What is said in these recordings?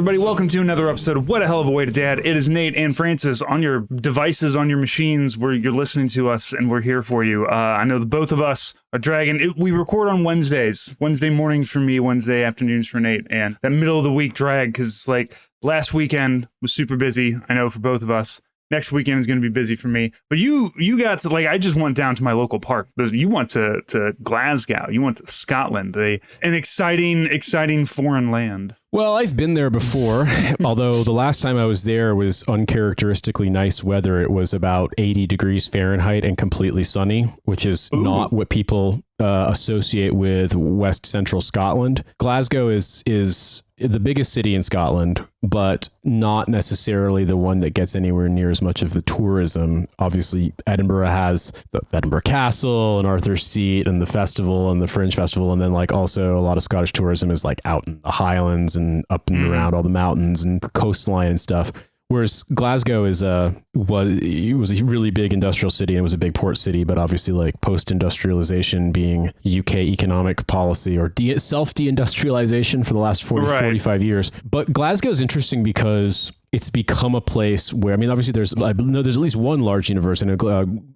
everybody? Welcome to another episode of What a Hell of a Way to Dad. It is Nate and Francis on your devices, on your machines where you're listening to us, and we're here for you. I know the both of us are dragging. We record on Wednesdays. Wednesday mornings for me, Wednesday afternoons for Nate, and that middle of the week drag, because like last weekend was super busy, I know, for both of us. Next weekend is going to be busy for me. But you got to, like, I just went down to my local park. You went to Glasgow. You went to Scotland, an exciting foreign land. Well, I've been there before, although the last time I was there was uncharacteristically nice weather. It was about 80 degrees Fahrenheit and completely sunny, which is not what people associate with West Central Scotland. Glasgow is the biggest city in Scotland, but not necessarily the one that gets anywhere near as much of the tourism. Obviously, Edinburgh has the Edinburgh Castle and Arthur's Seat and the festival and the Fringe Festival. And then like also a lot of Scottish tourism is like out in the Highlands and up and around all the mountains and the coastline and stuff. Whereas Glasgow was a really big industrial city and it was a big port city, but obviously like post-industrialization being UK economic policy or self-deindustrialization for the last 45 years. But Glasgow is interesting because it's become a place where, I mean, obviously there's at least one large university,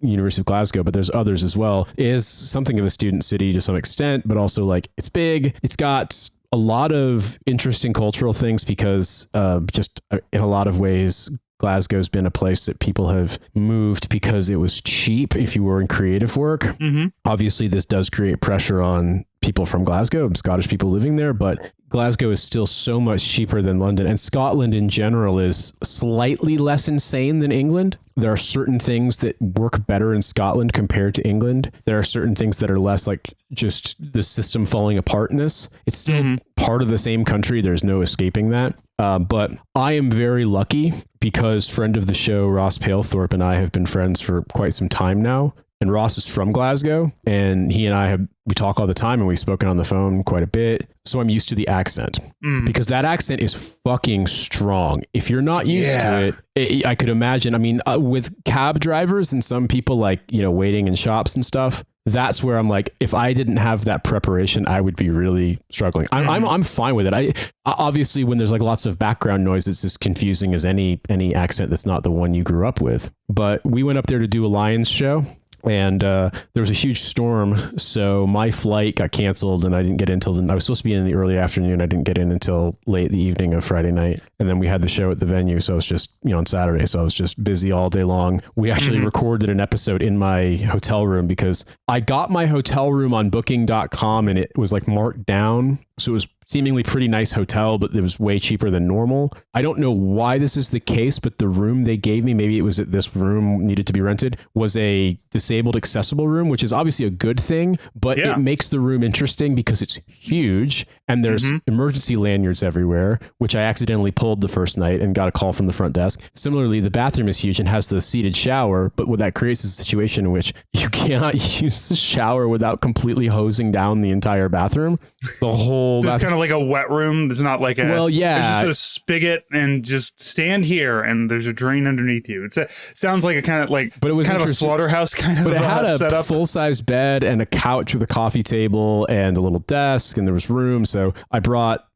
University of Glasgow, but there's others as well. It is something of a student city to some extent, but also like it's big. It's got a lot of interesting cultural things because just in a lot of ways, Glasgow's been a place that people have moved because it was cheap if you were in creative work. Mm-hmm. Obviously, this does create pressure on people from Glasgow, Scottish people living there, but Glasgow is still so much cheaper than London. And Scotland in general is slightly less insane than England. There are certain things that work better in Scotland compared to England. There are certain things that are less like just the system falling apartness. It's still part of the same country. There's no escaping that. But I am very lucky because friend of the show, Ross Palethorpe, and I have been friends for quite some time now. And Ross is from Glasgow, and he and I we talk all the time, and we've spoken on the phone quite a bit. So I'm used to the accent because that accent is fucking strong. If you're not used to it, I could imagine. I mean, with cab drivers and some people like, waiting in shops and stuff, that's where I'm like, if I didn't have that preparation, I would be really struggling. I'm fine with it. I obviously, when there's like lots of background noise, it's as confusing as any accent that's not the one you grew up with. But we went up there to do a Lions show. And there was a huge storm, so my flight got canceled, and I didn't get in until I was supposed to be in the early afternoon. I didn't get in until late the evening of Friday night, and then we had the show at the venue. So I was just, on Saturday, so I was just busy all day long. We actually recorded an episode in my hotel room because I got my hotel room on Booking.com, and it was like marked down. So it was seemingly pretty nice hotel, but it was way cheaper than normal. I don't know why this is the case, but the room they gave me, maybe it was that this room needed to be rented, was a disabled accessible room, which is obviously a good thing, but it makes the room interesting because it's huge and there's emergency lanyards everywhere, which I accidentally pulled the first night and got a call from the front desk. Similarly, the bathroom is huge and has the seated shower, but what that creates is a situation in which you cannot use the shower without completely hosing down the entire bathroom. The whole so it's kind of like a wet room. There's not like there's just a spigot and just stand here and there's a drain underneath you. It sounds like a kind of like, but it was kind of a slaughterhouse kind of but it had a setup. Full-size bed and a couch with a coffee table and a little desk, and there was room. So I brought,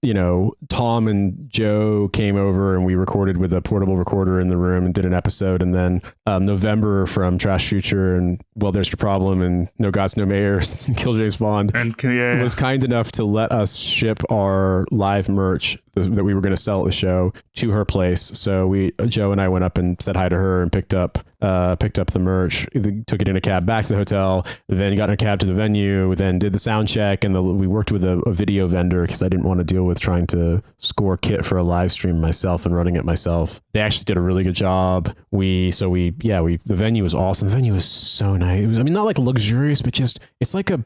Tom and Joe came over and we recorded with a portable recorder in the room and did an episode. And then November from Trash Future and Well, There's Your Problem and No Gods, No Mayors and Kill James Bond was kind enough to let us ship our live merch that we were going to sell at the show to her place. So Joe and I went up and said hi to her and picked up the merch, took it in a cab back to the hotel, then got in a cab to the venue, then did the sound check, and we worked with a video vendor because I didn't want to deal with trying to score kit for a live stream myself and running it myself. They actually did a really good job. The venue was awesome. The venue was so nice. It was, not like luxurious, but just, it's like a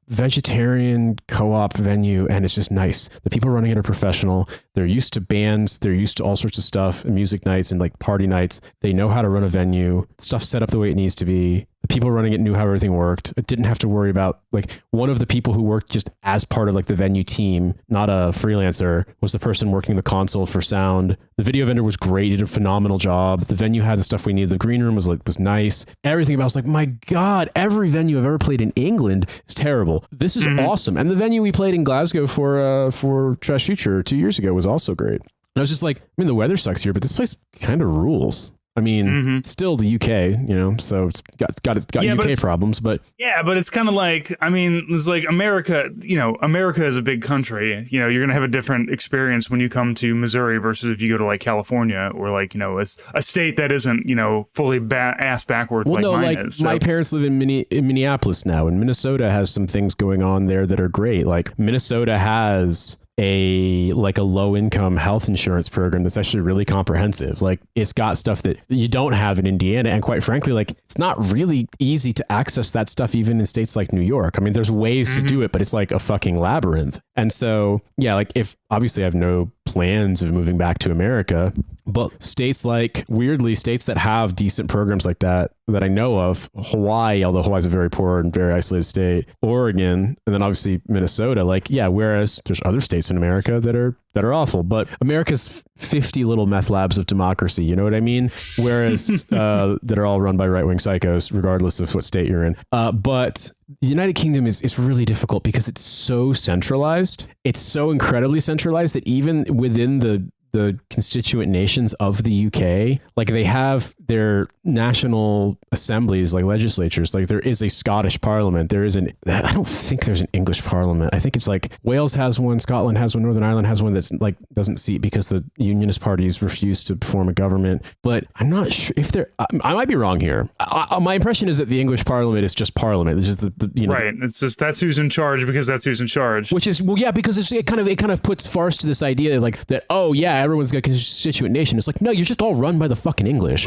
vegetarian co-op venue, and it's just nice. The people running it are professional. They're used to bands. They're used to all sorts of stuff, and music nights and like party nights. They know how to run a venue. Stuff set up the way it needs to be. The people running it knew how everything worked. I didn't have to worry about, like, one of the people who worked just as part of like the venue team, not a freelancer, was the person working the console for sound. The video vendor was great. He did a phenomenal job. The venue had the stuff we needed. The green room was nice. Everything about it was like, my God, every venue I've ever played in England is terrible. This is awesome. And the venue we played in Glasgow for Trash Future 2 years ago was also great. I was just like, I mean, the weather sucks here, but this place kind of rules. I mean, still the UK, so it's got UK problems, but yeah, but it's kind of like, I mean, it's like America, America is a big country. You're going to have a different experience when you come to Missouri versus if you go to like California or like, a state that isn't, fully ass backwards mine is. So. My parents live in Minneapolis now, and Minnesota has some things going on there that are great. Like Minnesota has a low income health insurance program that's actually really comprehensive. Like it's got stuff that you don't have in Indiana. And quite frankly, like it's not really easy to access that stuff even in states like New York. I mean, there's ways to do it, but it's like a fucking labyrinth. And so, yeah, like if obviously I have no plans of moving back to America, but states that have decent programs like that I know of, Hawaii, although Hawaii's a very poor and very isolated state, Oregon, and then obviously Minnesota, whereas there's other states in America that are awful, but America's 50 little meth labs of democracy, you know what I mean? Whereas that are all run by right-wing psychos, regardless of what state you're in. But the United Kingdom is really difficult because it's so centralized. It's so incredibly centralized that even within the constituent nations of the UK, like they have their national assemblies, like legislatures, like there is a Scottish parliament. I don't think there's an English parliament. I think it's like Wales has one, Scotland has one, Northern Ireland has one that's like doesn't seat because the unionist parties refuse to form a government. But I'm not sure if I might be wrong here. My impression is that the English parliament is just parliament. It's just right. It's just that's who's in charge because that's who's in charge. Which is because it kind of puts farce to this idea like that. Oh yeah, everyone's got a constituent nation. It's like, no, you're just all run by the fucking English.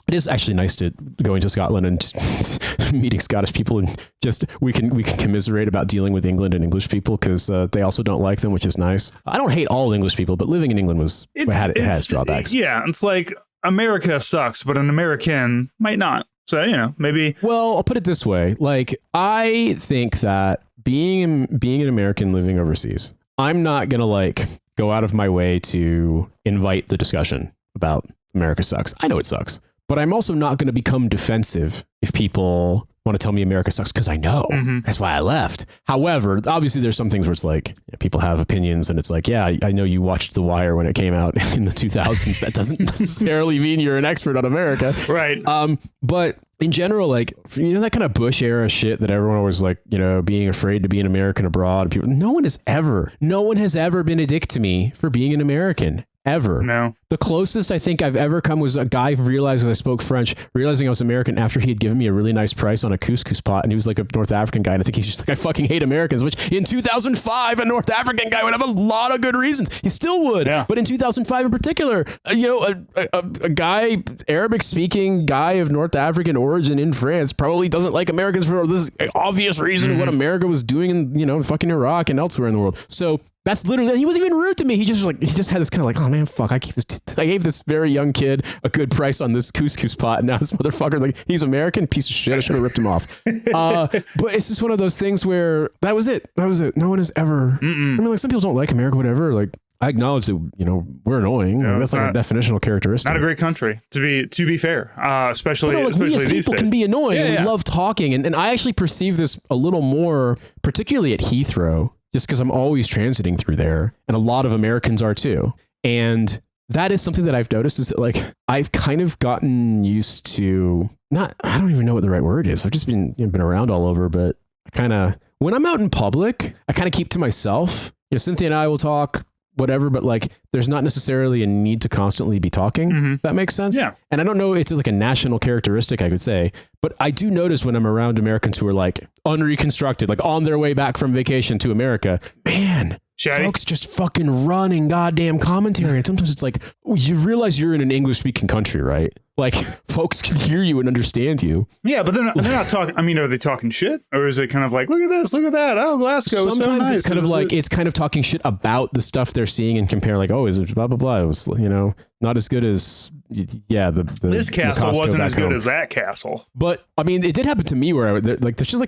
It is actually nice to going to Scotland and just meeting Scottish people, and just we can commiserate about dealing with England and English people because they also don't like them, which is nice. I don't hate all English people, but living in England has drawbacks. Yeah, it's like America sucks, but an American might not. So maybe. Well, I'll put it this way: like I think that being an American living overseas, I'm not gonna go out of my way to invite the discussion about America sucks. I know it sucks. But I'm also not going to become defensive if people want to tell me America sucks because I know. That's why I left. However, obviously there's some things where it's like people have opinions and it's like, yeah, I know you watched The Wire when it came out in the 2000s. That doesn't necessarily mean you're an expert on America. Right. But in general, that kind of Bush era shit that everyone was being afraid to be an American abroad. No one has ever been a dick to me for being an American. Ever. No. The closest I think I've ever come was a guy realizing I spoke French, realizing I was American after he had given me a really nice price on a couscous pot, and he was like a North African guy, and I think he's just like, I fucking hate Americans, which in 2005 a North African guy would have a lot of good reasons. He still would. Yeah. But in 2005 in particular, a guy, Arabic speaking guy of North African origin in France probably doesn't like Americans for this obvious reason of what America was doing in fucking Iraq and elsewhere in the world. So that's literally, he wasn't even rude to me. He just had this kind of like, oh man, fuck, I gave this very young kid a good price on this couscous pot, and now this motherfucker, he's American, piece of shit. I should have ripped him off. But it's just one of those things where that was it. No one has ever. I mean, some people don't like America, whatever. Like, I acknowledge that we're annoying. That's like a definitional characteristic. Not a great country, to be fair. Especially we as people can be annoying. And we love talking, and I actually perceive this a little more, particularly at Heathrow. Just because I'm always transiting through there, and a lot of Americans are too. And that is something that I've noticed is that I've kind of gotten used to I don't even know what the right word is. I've just been around all over, but when I'm out in public, I kind of keep to myself. Cynthia and I will talk, whatever, but there's not necessarily a need to constantly be talking. If that makes sense. Yeah. And I don't know, it's like a national characteristic, I could say, but I do notice when I'm around Americans who are unreconstructed, on their way back from vacation to America, man, folks just fucking running goddamn commentary. And sometimes it's you realize you're in an English speaking country, right? Folks can hear you and understand you. Yeah, but they're not talking. I mean, are they talking shit, or is it kind of look at this, look at that? Oh, Glasgow. Sometimes so nice. It's kind of it's kind of talking shit about the stuff they're seeing and compare oh, is it blah blah blah? It was not as good as this castle wasn't as good as that castle. But I mean, it did happen to me where there's just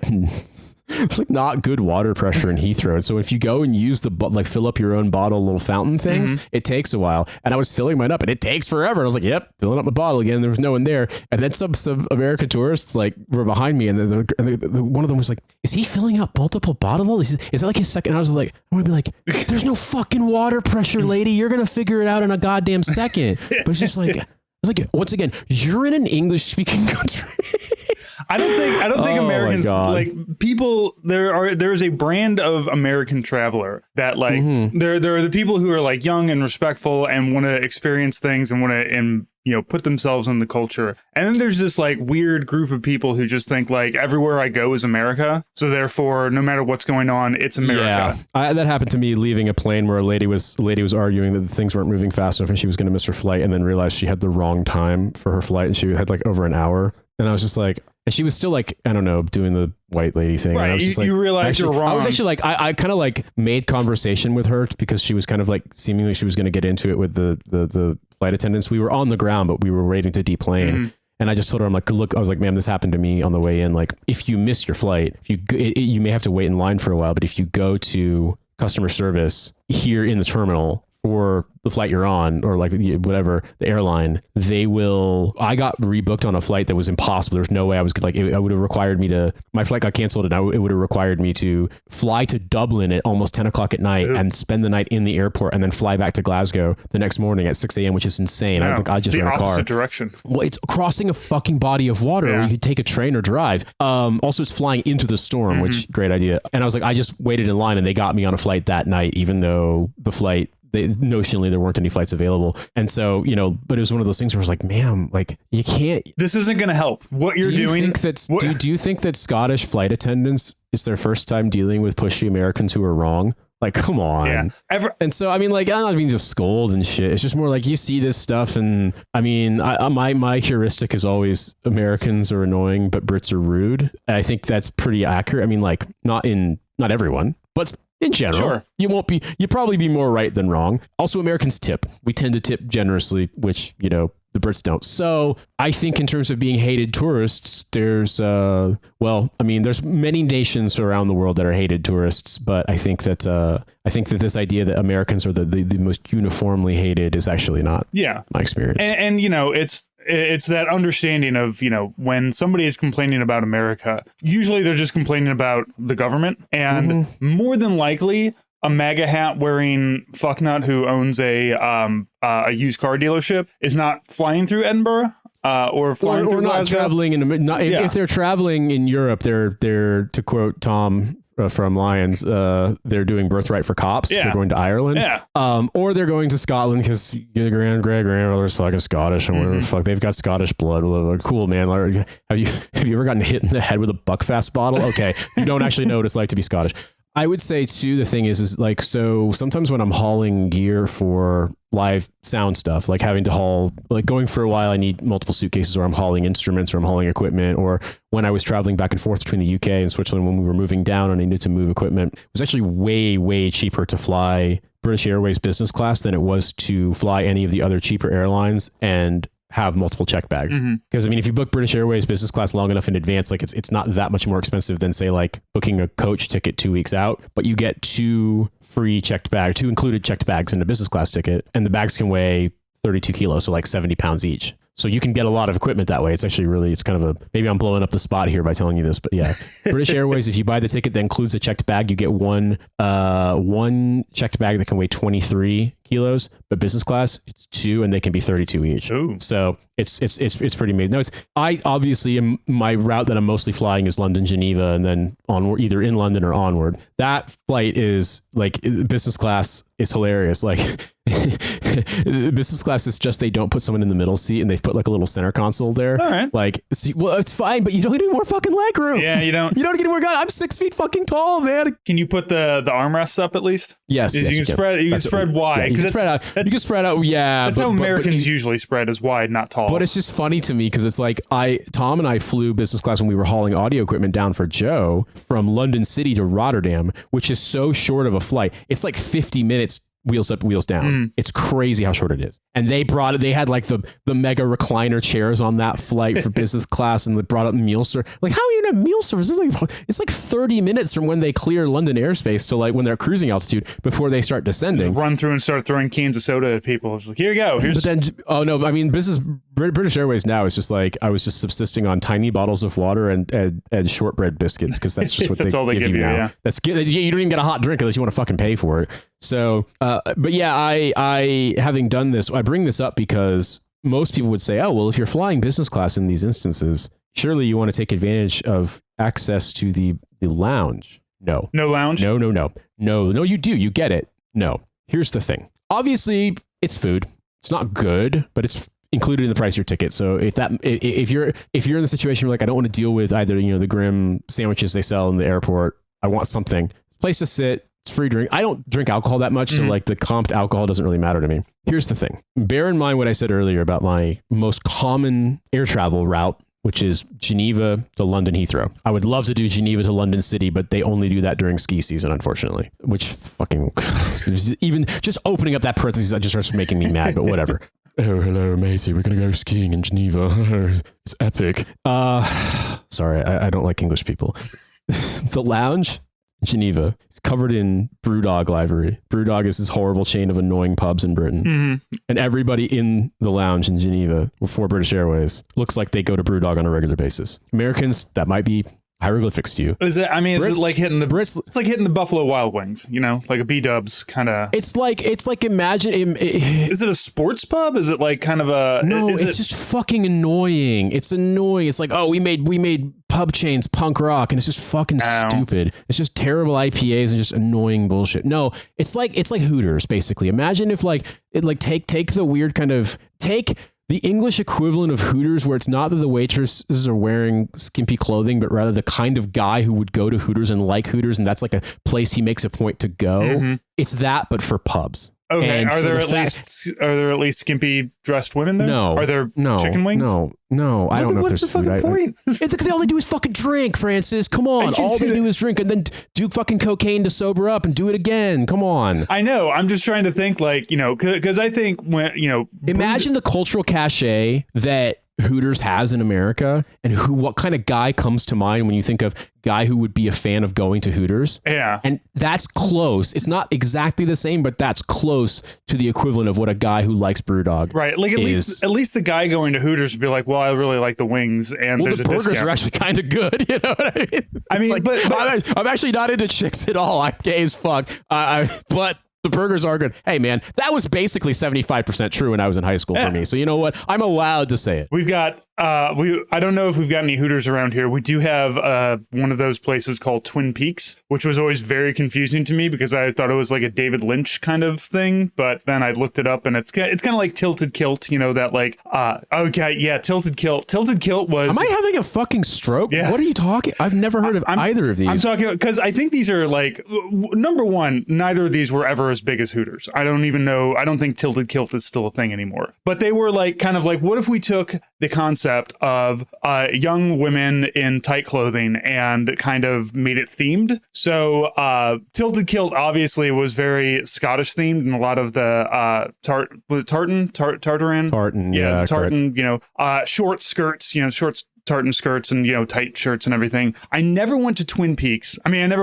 There's like not good water pressure in Heathrow. And so if you go and use like fill up your own bottle, little fountain things, it takes a while. And I was filling mine up and it takes forever. And I was like, yep, filling up my bottle again. There was no one there. And then some American tourists like were behind me. And one of them was like, is he filling up multiple bottles? Is that like his second? And I was like, I want to be like, there's no fucking water pressure, lady. You're going to figure it out in a goddamn second. But it's just like, once again, you're in an English speaking country. I don't think Americans like people. There is a brand of American traveler that like there are the people who are like young and respectful and want to experience things and want to put themselves in the culture. And then there's this like weird group of people who just think like everywhere I go is America. So therefore, no matter what's going on, it's America. Yeah, that happened to me leaving a plane where a lady was arguing that things weren't moving fast enough and she was going to miss her flight, and then realized she had the wrong time for her flight and she had like over an hour. And I was just like, and she was still like, I don't know, doing the white lady thing. Right. And I was just you realize you're wrong. I was actually like, I kind of like made conversation with her because she was kind of like seemingly she was going to get into it with the flight attendants. We were on the ground, but we were waiting to deplane. And I just told her, I'm like, look, I was like, ma'am, this happened to me on the way in. Like, if you miss your flight, you may have to wait in line for a while. But if you go to customer service here in the terminal for the flight you're on, or like whatever, the airline, I got rebooked on a flight that was impossible. There's no way I was like, it would have required me to, my flight got canceled and it would have required me to fly to Dublin at almost 10 o'clock at night and spend the night in the airport and then fly back to Glasgow the next morning at 6 a.m., which is insane. I was like, I just rent a car. Direction. Well, it's crossing a fucking body of water where you could take a train or drive. Also, it's flying into the storm, which great idea. And I was like, I just waited in line and they got me on a flight that night, even though the flight, notionally there weren't any flights available. And so, but it was one of those things where I was like, ma'am, like you can't, this isn't going to help what you're doing. Do you think that Scottish flight attendants is their first time dealing with pushy Americans who are wrong? Like, come on. Yeah. And so, I mean, like, I don't mean just scold and shit. It's just more like you see this stuff. And I mean, my heuristic is always Americans are annoying, but Brits are rude. And I think that's pretty accurate. I mean, like not everyone, but in general, you'd probably be more right than wrong. Also, Americans tip. We tend to tip generously, which, the Brits don't. So I think in terms of being hated tourists, there's, there's many nations around the world that are hated tourists, but I think that this idea that Americans are the most uniformly hated is actually not my experience. And it's that understanding of, when somebody is complaining about America, usually they're just complaining about the government, and more than likely a MAGA hat wearing fucknut who owns a used car dealership is not flying through Edinburgh. Or flying through not Glasgow. Traveling if they're traveling in Europe, they're to quote Tom from Lions, they're doing Birthright for Cops. They're going to Ireland, or they're going to Scotland because your grandmother's fucking Scottish and whatever the fuck, they've got Scottish blood. Cool, man. Have you ever gotten hit in the head with a Buckfast bottle? Okay, you don't actually know what it's like to be Scottish. I would say too, the thing is like, so sometimes when I'm hauling gear for live sound stuff, like having to haul, like going for a while, I need multiple suitcases, or I'm hauling instruments, or I'm hauling equipment, or when I was traveling back and forth between the UK and Switzerland, when we were moving down and I needed to move equipment, it was actually way, way cheaper to fly British Airways business class than it was to fly any of the other cheaper airlines and have multiple checked bags. Because I mean, if you book British Airways business class long enough in advance, like it's not that much more expensive than say like booking a coach ticket 2 weeks out, but you get two included checked bags in a business class ticket, and the bags can weigh 32 kilos, so like 70 pounds each. So you can get a lot of equipment that way. It's actually it's kind of maybe I'm blowing up the spot here by telling you this, but yeah, British Airways, if you buy the ticket that includes a checked bag, you get one checked bag that can weigh 23 kilos, but business class, it's 2 and they can be 32 each. Ooh. So it's pretty amazing. No, I obviously my route that I'm mostly flying is London, Geneva, and then onward, either in London or onward. That flight is like business class is hilarious. Like business class is just, they don't put someone in the middle seat and they've put like a little center console there. All right. Like, well, it's fine, but you don't get any more fucking leg room. Yeah, you don't get any more gun. I'm 6 feet fucking tall, man. Can you put the armrests up at least? Yes. You can spread wide. Yeah, you can spread out. You can spread out. Yeah. That's how Americans usually spread, is wide, not tall. But it's just funny to me because it's like Tom and I flew business class when we were hauling audio equipment down for Joe from London City to Rotterdam, which is so short of a flight. It's like 50 minutes wheels up, wheels down. It's crazy how short it is. And they had like the mega recliner chairs on that flight for business class, and they brought up meal service. Like, how are you gonna have meal service? It's like 30 minutes from when they clear London airspace to like when they're cruising altitude before they start descending. Just run through and start throwing cans of soda at people. It's like, here you go. But then, oh no, I mean, British Airways now is just like, I was just subsisting on tiny bottles of water and shortbread biscuits, because that's just what that's all they give you now. Yeah. That's good. You don't even get a hot drink unless you want to fucking pay for it. So, but yeah, I having done this, I bring this up because most people would say, oh, well, if you're flying business class in these instances, surely you want to take advantage of access to the lounge. No lounge. No, you do. You get it. No. Here's the thing. Obviously, it's food. It's not good, but it's included in the price of your ticket. So if you're in the situation where like, I don't want to deal with either, the grim sandwiches they sell in the airport, I want something, place to sit, it's free drink. I don't drink alcohol that much, so like the comped alcohol doesn't really matter to me. Here's the thing. Bear in mind what I said earlier about my most common air travel route, which is Geneva to London Heathrow. I would love to do Geneva to London City, but they only do that during ski season, unfortunately, which fucking, even just opening up that parenthesis, that just starts making me mad, but whatever. Oh, hello, matey. We're going to go skiing in Geneva. It's epic. Sorry, I don't like English people. The lounge, Geneva, is covered in Brewdog livery. Brewdog is this horrible chain of annoying pubs in Britain. And everybody in the lounge in Geneva for British Airways looks like they go to Brewdog on a regular basis. Americans, that might be hieroglyphics to you. Is it like hitting the Brits? It's like hitting the Buffalo Wild Wings, like a B-dubs kind of. It's like imagine. Is it a sports pub? Is it like kind of a? No, it's just fucking annoying. It's annoying. It's like, oh, we made pub chains punk rock, and it's just fucking stupid. It's just terrible IPAs and just annoying bullshit. No, it's like Hooters basically. Imagine if take the weird kind of the English equivalent of Hooters, where it's not that the waitresses are wearing skimpy clothing, but rather the kind of guy who would go to Hooters and like Hooters, and that's like a place he makes a point to go. It's that, but for pubs. Okay. Are there at least skimpy dressed women there? No. Are there chicken wings? No. I don't know if there's food. What's the fucking point? It's because all they do is fucking drink, Francis. Come on. All they do is drink and then do fucking cocaine to sober up and do it again. Come on. I know. I'm just trying to think because I think when, imagine the cultural cachet that Hooters has in America, and what kind of guy comes to mind when you think of guy who would be a fan of going to Hooters? Yeah. And that's close. It's not exactly the same, but that's close to the equivalent of what a guy who likes Brewdog. Right. Like at least the guy going to Hooters would be like, well, I really like the wings, and there's the a burgers discount. are actually kind of good. You know what I mean? but I'm actually not into chicks at all. I'm gay as fuck. But the burgers are good. Hey, man, that was basically 75% true when I was in high school for me. So you know what? I'm allowed to say it. We've got I don't know if we've got any Hooters around here. We do have one of those places called Twin Peaks, which was always very confusing to me because I thought it was like a David Lynch kind of thing. But then I looked it up, and it's kind of like Tilted Kilt, that like Tilted Kilt. Tilted Kilt was. Am I having a fucking stroke? Yeah. What are you talking? I've never heard of either of these. I'm talking because I think these are like number one. Neither of these were ever as big as Hooters. I don't even know. I don't think Tilted Kilt is still a thing anymore. But they were like kind of like, what if we took the concept of young women in tight clothing and kind of made it themed. So Tilted Kilt obviously was very Scottish themed, and a lot of the tartan, yeah, tartan, short skirts, short tartan skirts and tight shirts and everything. I never went to Twin Peaks. I mean,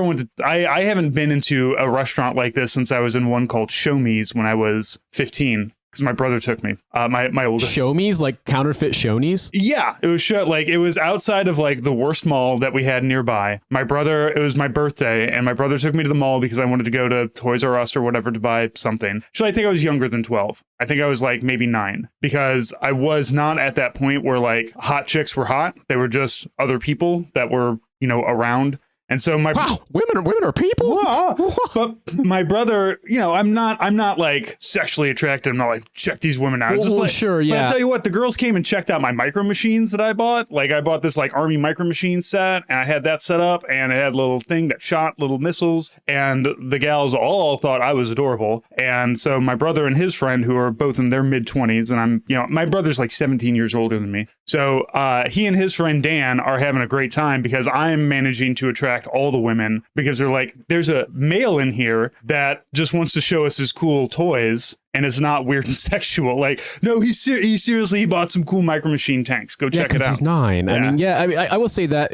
I haven't been into a restaurant like this since I was in one called Show Me's when I was 15. Because my brother took me. My older Show Me's, like counterfeit Shoney's? Yeah, it was outside of like the worst mall that we had nearby. It was my birthday, and my brother took me to the mall because I wanted to go to Toys R Us or whatever to buy something. So I think I was younger than 12. I think I was like maybe 9, because I was not at that point where like hot chicks were hot. They were just other people that were around. And so women are people. But my brother, I'm not like sexually attracted. I'm not like, check these women out. Sure, yeah. But I'll tell you what, the girls came and checked out my Micromachines that I bought. Like I bought this like Army Micromachine set, and I had that set up, and it had a little thing that shot little missiles, and the gals all thought I was adorable. And so my brother and his friend, who are both in their mid-20s, and I'm, my brother's like 17 years older than me. So he and his friend Dan are having a great time because I'm managing to attract attract all the women because they're like, there's a male in here that just wants to show us his cool toys. And it's not weird and sexual. Like, no, he seriously bought some cool Micro Machine tanks. Go check it out. He's 9. Yeah. I mean, I will say that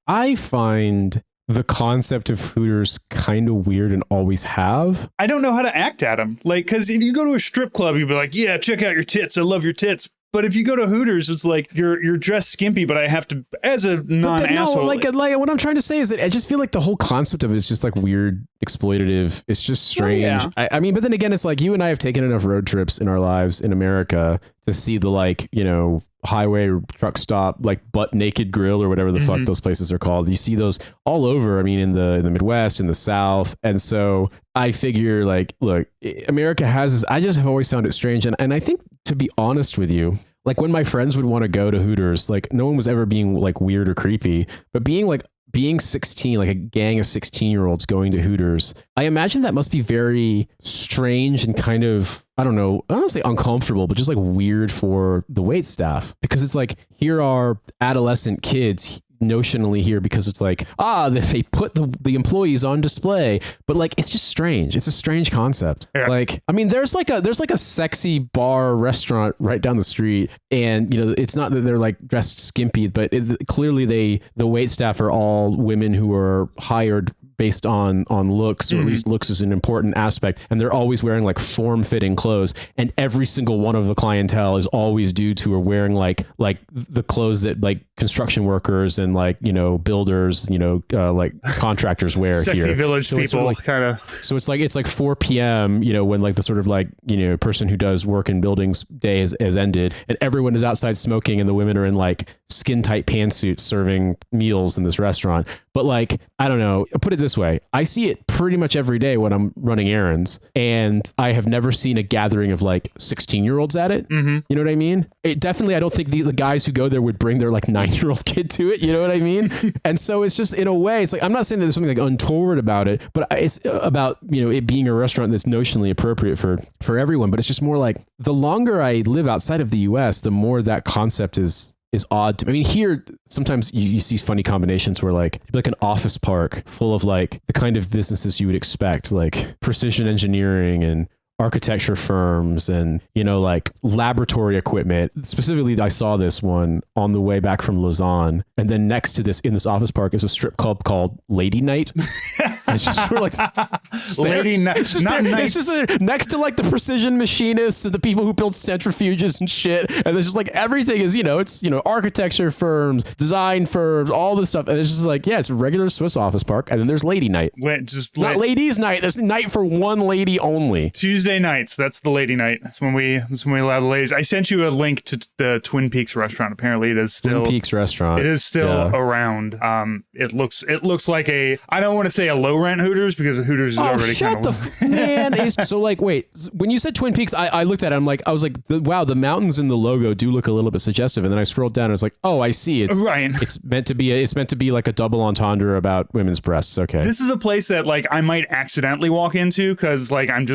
I find the concept of Hooters kind of weird and always have. I don't know how to act at him. Like, because if you go to a strip club, you'd be like, yeah, check out your tits. I love your tits. But if you go to Hooters, it's like you're dressed skimpy, but I have to, as a non-asshole. No, like what I'm trying to say is that I just feel like the whole concept of it is just like weird, exploitative. It's just strange. Yeah. I mean, but then again, it's like you and I have taken enough road trips in our lives in America to see the like, you know, highway truck stop, like butt naked grill or whatever the fuck those places are called. You see those all over. I mean, in the Midwest, in the South. And so I figure like, look, America has this. I just have always found it strange. And I think, to be honest with you, like when my friends would want to go to Hooters, like no one was ever being like weird or creepy, but being 16, like a gang of 16-year-olds going to Hooters, I imagine that must be very strange and kind of, I don't want to say uncomfortable, but just like weird for the wait staff, because it's like, here are adolescent kids notionally here because it's like, they put the employees on display, but like it's just strange. It's a strange concept. Yeah. Like, I mean, there's like a sexy bar restaurant right down the street, and you know, it's not that they're like dressed skimpy, but clearly the wait staff are all women who are hired based on looks, or at least looks is an important aspect. And they're always wearing like form-fitting clothes. And every single one of the clientele is always due to or wearing like the clothes that like construction workers and like, you know, builders, you know, like contractors wear Sexy here. village so people like, kind of. So it's like 4 p.m., you know, when like the sort of like, you know, person who does work in buildings day has ended, and everyone is outside smoking, and the women are in like skin tight pantsuits serving meals in this restaurant. But like, I don't know, put it this way. I see it pretty much every day when I'm running errands, and I have never seen a gathering of like 16-year-olds at it. You know what I mean? It definitely, I don't think the guys who go there would bring their like 9-year-old kid to it. You know what I mean? And so it's just, in a way, it's like, I'm not saying that there's something like untoward about it, but it's about, you know, it being a restaurant that's notionally appropriate for everyone. But it's just more like, the longer I live outside of the US, the more that concept is odd to me. I mean, here, sometimes you see funny combinations where like an office park full of like the kind of businesses you would expect, like precision engineering and architecture firms and, you know, like laboratory equipment. Specifically, I saw this one on the way back from Lausanne. And then next to this, in this office park, is a strip club called Lady Night. It's just sort of like Lady Night. It's just next to like the precision machinists and the people who build centrifuges and shit. And there's just like everything is, you know, it's, you know, architecture firms, design firms, all this stuff. And it's just like, yeah, it's a regular Swiss office park. And then there's Lady Night. Not ladies night. There's night for one lady only. Tuesday nights, that's the lady night. That's when we allow the ladies. I sent you a link to the Twin Peaks restaurant. Apparently, it is still Twin Peaks restaurant. It is still around. It looks like a, I don't want to say a low rent Hooters, because Hooters is already kind of man. So like, wait, when you said Twin Peaks, I looked at it. I was like, wow, the mountains in the logo do look a little bit suggestive. And then I scrolled down and I was like, oh, I see. It's right. It's meant to be like a double entendre about women's breasts. Okay. This is a place that like I might accidentally walk into because like I'm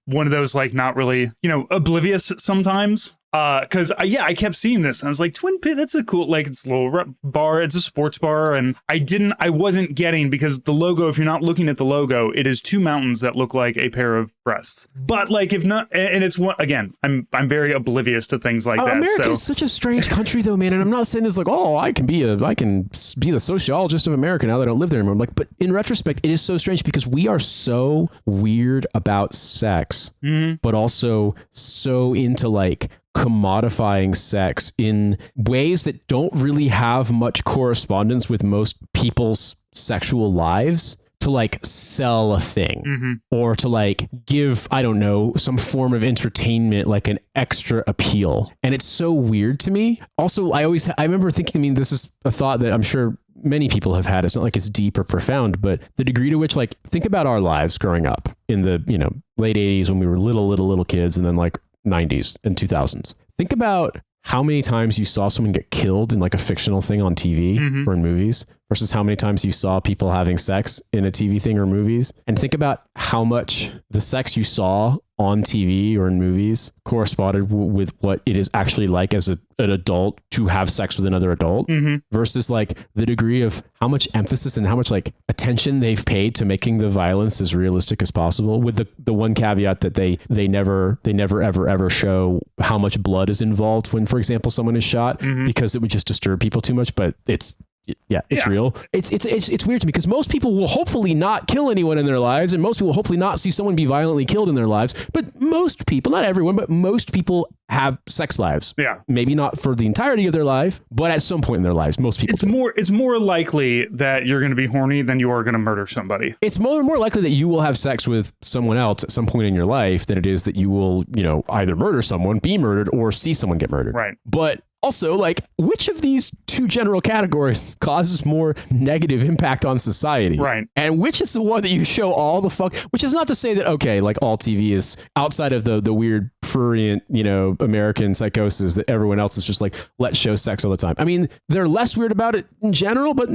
one of those like not really, you know, oblivious sometimes. Because I kept seeing this and I was like, Twin Pit, that's a cool, like, it's a little bar, it's a sports bar, and I wasn't getting, because the logo, if you're not looking at the logo, it is 2 mountains that look like a pair of breasts. But like, if not, and it's one, again, I'm very oblivious to things like that. America is such a strange country though, man, and I'm not saying this like, oh, I can be the sociologist of America now that I don't live there anymore. I'm like, but in retrospect, it is so strange because we are so weird about sex, but also so into like commodifying sex in ways that don't really have much correspondence with most people's sexual lives, to like sell a thing or to like give, I don't know, some form of entertainment, like an extra appeal. And it's so weird to me. Also, I remember thinking, I mean, this is a thought that I'm sure many people have had. It's not like it's deep or profound, but the degree to which, like, think about our lives growing up in the, you know, late 80s when we were little kids, and then like 90s and 2000s. Think about how many times you saw someone get killed in like a fictional thing on TV or in movies versus how many times you saw people having sex in a TV thing or movies. And think about how much the sex you saw on TV or in movies corresponded with what it is actually like as an adult to have sex with another adult versus like the degree of how much emphasis and how much like attention they've paid to making the violence as realistic as possible, with the one caveat that they never ever show how much blood is involved when, for example, someone is shot, because it would just disturb people too much. But it's real. It's weird to me because most people will hopefully not kill anyone in their lives, and most people will hopefully not see someone be violently killed in their lives. But most people, not everyone, but most people have sex lives. Yeah. Maybe not for the entirety of their life, but at some point in their lives, most people It's more likely that you're going to be horny than you are going to murder somebody. It's more likely that you will have sex with someone else at some point in your life than it is that you will, either murder someone, be murdered, or see someone get murdered. Right. But also, like, which of these two general categories causes more negative impact on society? Right. And which is the one that you show all the fuck? Which is not to say that, okay, like all TV is outside of the weird, prurient, American psychosis that everyone else is just like, let's show sex all the time. I mean, they're less weird about it in general, but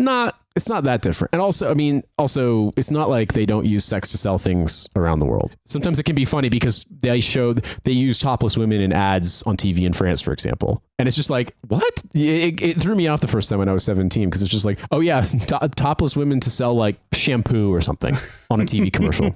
it's not that different. And also, it's not like they don't use sex to sell things around the world. Sometimes it can be funny because they use topless women in ads on TV in France, for example. And it's just like, what? It threw me off the first time when I was 17, because it's just like, oh yeah, topless women to sell like shampoo or something on a TV commercial.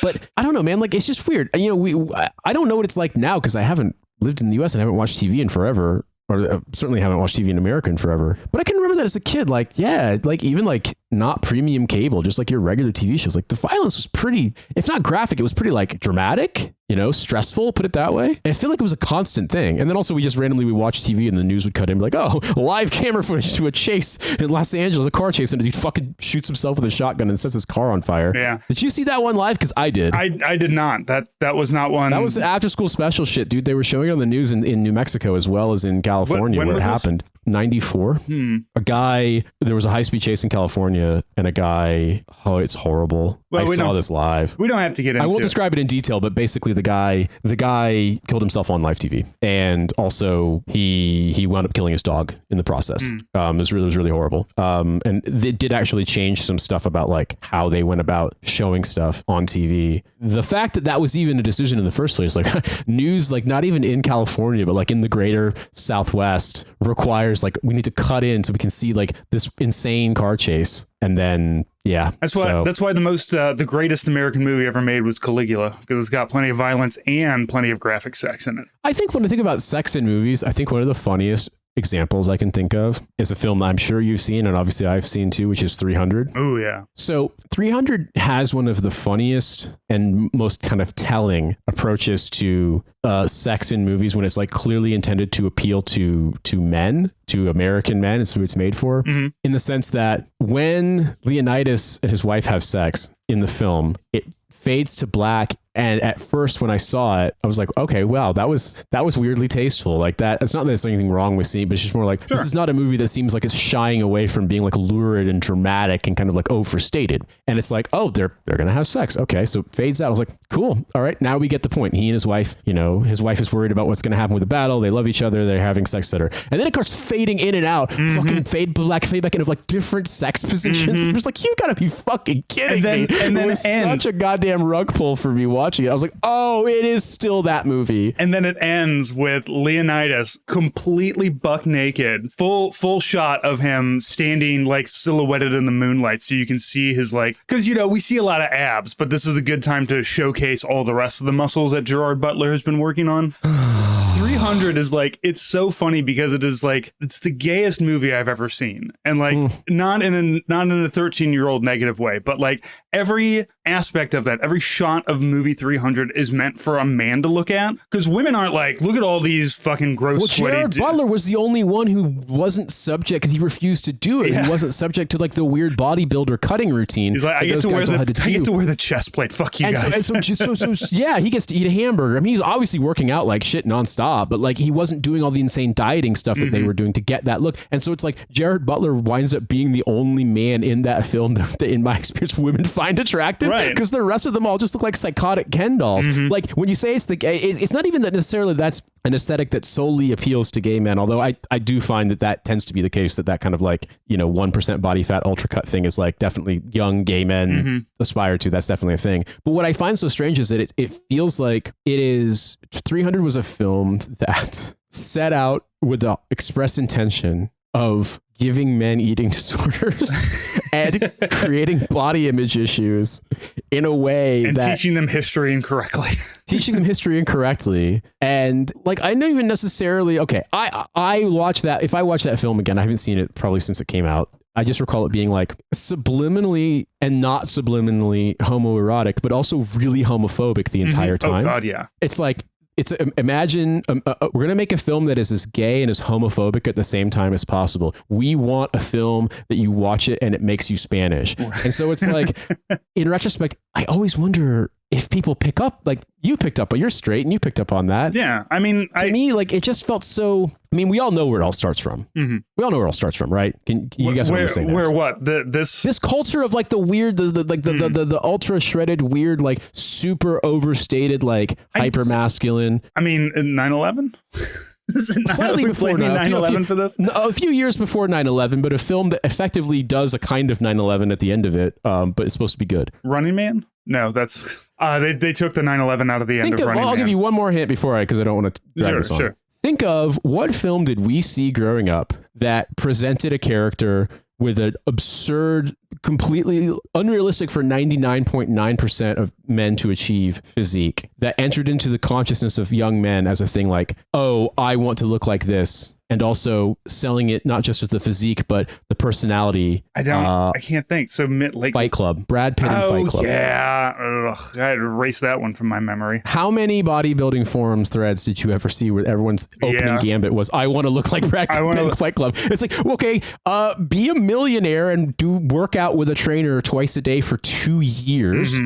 But I don't know, man. Like, it's just weird. I don't know what it's like now because I haven't lived in the US and I haven't watched TV in forever. Or certainly haven't watched TV in America in forever. But I can remember that as a kid, like, yeah, like even like not premium cable, just like your regular TV shows, like the violence was pretty, if not graphic, it was pretty like dramatic, stressful, put it that way. And I feel like it was a constant thing. And then also we watch TV and the news would cut in, like, oh, live camera footage to a chase in Los Angeles, a car chase, and he fucking shoots himself with a shotgun and sets his car on fire. Yeah. Did you see that one live? Because I did. I did not. That was not one. That was the after school special shit, dude. They were showing it on the news in New Mexico as well as in California where it happened. 94. There was a high-speed chase in California and a guy, it's horrible. Well, I saw this live. We don't have to get into it. I won't describe it in detail, but basically the guy killed himself on live TV. And also he wound up killing his dog in the process. It was really horrible. And it did actually change some stuff about like how they went about showing stuff on TV. The fact that was even a decision in the first place, like news, like not even in California, but like in the greater Southwest requires like we need to cut in so we can see like this insane car chase. And then, yeah. That's why the greatest American movie ever made was Caligula, because it's got plenty of violence and plenty of graphic sex in it. I think when I think about sex in movies, I think one of the funniest examples I can think of is a film I'm sure you've seen, and obviously I've seen too, which is 300. Oh, yeah. So 300 has one of the funniest and most kind of telling approaches to sex in movies when it's like clearly intended to appeal to men, to American men. It's who it's made for, in the sense that when Leonidas and his wife have sex in the film, it fades to black. And at first, when I saw it, I was like, okay, wow, that was weirdly tasteful. Like that. It's not that there's anything wrong with seeing, but it's just more like, This is not a movie that seems like it's shying away from being like lurid and dramatic and kind of like overstated. And it's like, oh, they're going to have sex. Okay. So it fades out. I was like, cool. All right. Now we get the point. He and his wife, his wife is worried about what's going to happen with the battle. They love each other. They're having sex, etc. And then it starts fading in and out, fucking fade back into like different sex positions. And I'm just like, you gotta be fucking kidding me. And then it ends. Such a goddamn rug pull for me watching it. I was like, oh, it is still that movie. And then it ends with Leonidas completely buck naked, full shot of him standing like silhouetted in the moonlight, so you can see his like, because we see a lot of abs, but this is a good time to showcase all the rest of the muscles that Gerard Butler has been working on. 300 is like, it's so funny because it is like, it's the gayest movie I've ever seen, and like not in a 13-year-old negative way, but like every aspect of that, every shot of movie 300 is meant for a man to look at, because women aren't like, look at all these fucking gross sweaty. Gerard Butler was the only one who wasn't subject, because he refused to do it. Yeah. He wasn't subject to like the weird bodybuilder cutting routine. He's like, I get to wear the chest plate. Fuck you guys. So yeah, he gets to eat a hamburger. I mean, he's obviously working out like shit nonstop, but like he wasn't doing all the insane dieting stuff that they were doing to get that look. And so it's like Gerard Butler winds up being the only man in that film that in my experience, women find attractive, because the rest of them all just look like psychotic Ken dolls. Like when you say it's not even that necessarily that's an aesthetic that solely appeals to gay men. Although I do find that tends to be the case, that kind of like, 1% body fat ultra cut thing is like definitely young gay men aspire to. That's definitely a thing. But what I find so strange is that it feels like 300 was a film that set out with the express intention of giving men eating disorders and creating body image issues in a way and teaching them history incorrectly. And like, I don't even necessarily, okay, I watch that. If I watch that film again, I haven't seen it probably since it came out. I just recall it being like subliminally and not subliminally homoerotic, but also really homophobic the entire time. Oh God, yeah. It's like, imagine we're going to make a film that is as gay and as homophobic at the same time as possible. We want a film that you watch it and it makes you Spanish. And so it's like, in retrospect, I always wonder if people pick up, like you picked up, but you're straight and you picked up on that. Yeah. I mean, to me, like it just felt so, I mean, we all know where it all starts from. We all know where it all starts from, right? Can you guys want to say that? Where what? This culture of like the weird, the ultra shredded, weird, like super overstated, like hyper masculine. I mean, 9/11? Slightly before 9/11 for this? A few years before 9/11, but a film that effectively does a kind of 9/11 at the end of it, but it's supposed to be good. Running Man? No, that's they took the 9/11 out of the end of Running Man. I'll give you one more hint because I don't want to drag this on. Sure. Think of what film did we see growing up that presented a character with an absurd, completely unrealistic for 99.9% of men to achieve physique that entered into the consciousness of young men as a thing like, oh, I want to look like this. And also selling it not just with the physique, but the personality. I can't think. So like Fight Club, Brad Pitt in Fight Club. Yeah. Ugh, I had to erase that one from my memory. How many bodybuilding forums threads did you ever see where everyone's opening gambit was, I want to look like Brad Pitt in Fight Club? It's like, okay, be a millionaire and work out with a trainer twice a day for 2 years,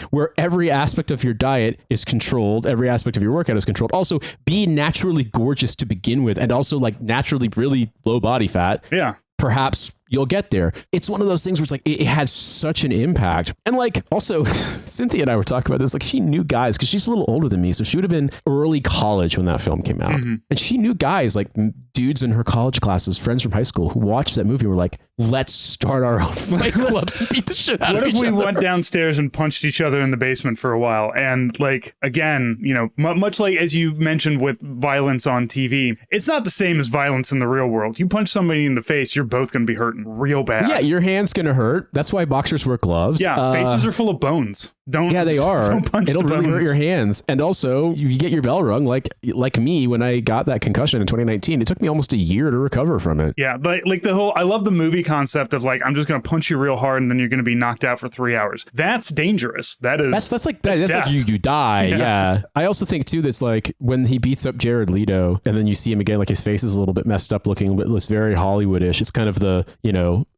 where every aspect of your diet is controlled, every aspect of your workout is controlled. Also, be naturally gorgeous to begin with, and also like naturally really low body fat. Yeah. Perhaps you'll get there. It's one of those things where it's like, it had such an impact. And like, also Cynthia and I were talking about this, like she knew guys, because she's a little older than me. So she would have been early college when that film came out. And she knew guys, like dudes in her college classes, friends from high school, who watched that movie and were like, let's start our own fight clubs and beat the shit out of each other. What if we went downstairs and punched each other in the basement for a while? And like, again, much like as you mentioned with violence on TV, it's not the same as violence in the real world. You punch somebody in the face, you're both going to be hurting real bad. Yeah, your hand's going to hurt. That's why boxers wear gloves. Yeah, faces are full of bones. Yeah, they are. Don't punch It'll the really bones. hurt your hands. And also, you get your bell rung like me when I got that concussion in 2019. It took me almost a year to recover from it. Yeah, like the whole, I love the movie concept of like, I'm just going to punch you real hard and then you're going to be knocked out for 3 hours. That's dangerous. That's like you die. Yeah. I also think too that's like when he beats up Jared Leto and then you see him again, like his face is a little bit messed up looking, but it's very Hollywoodish. It's kind of the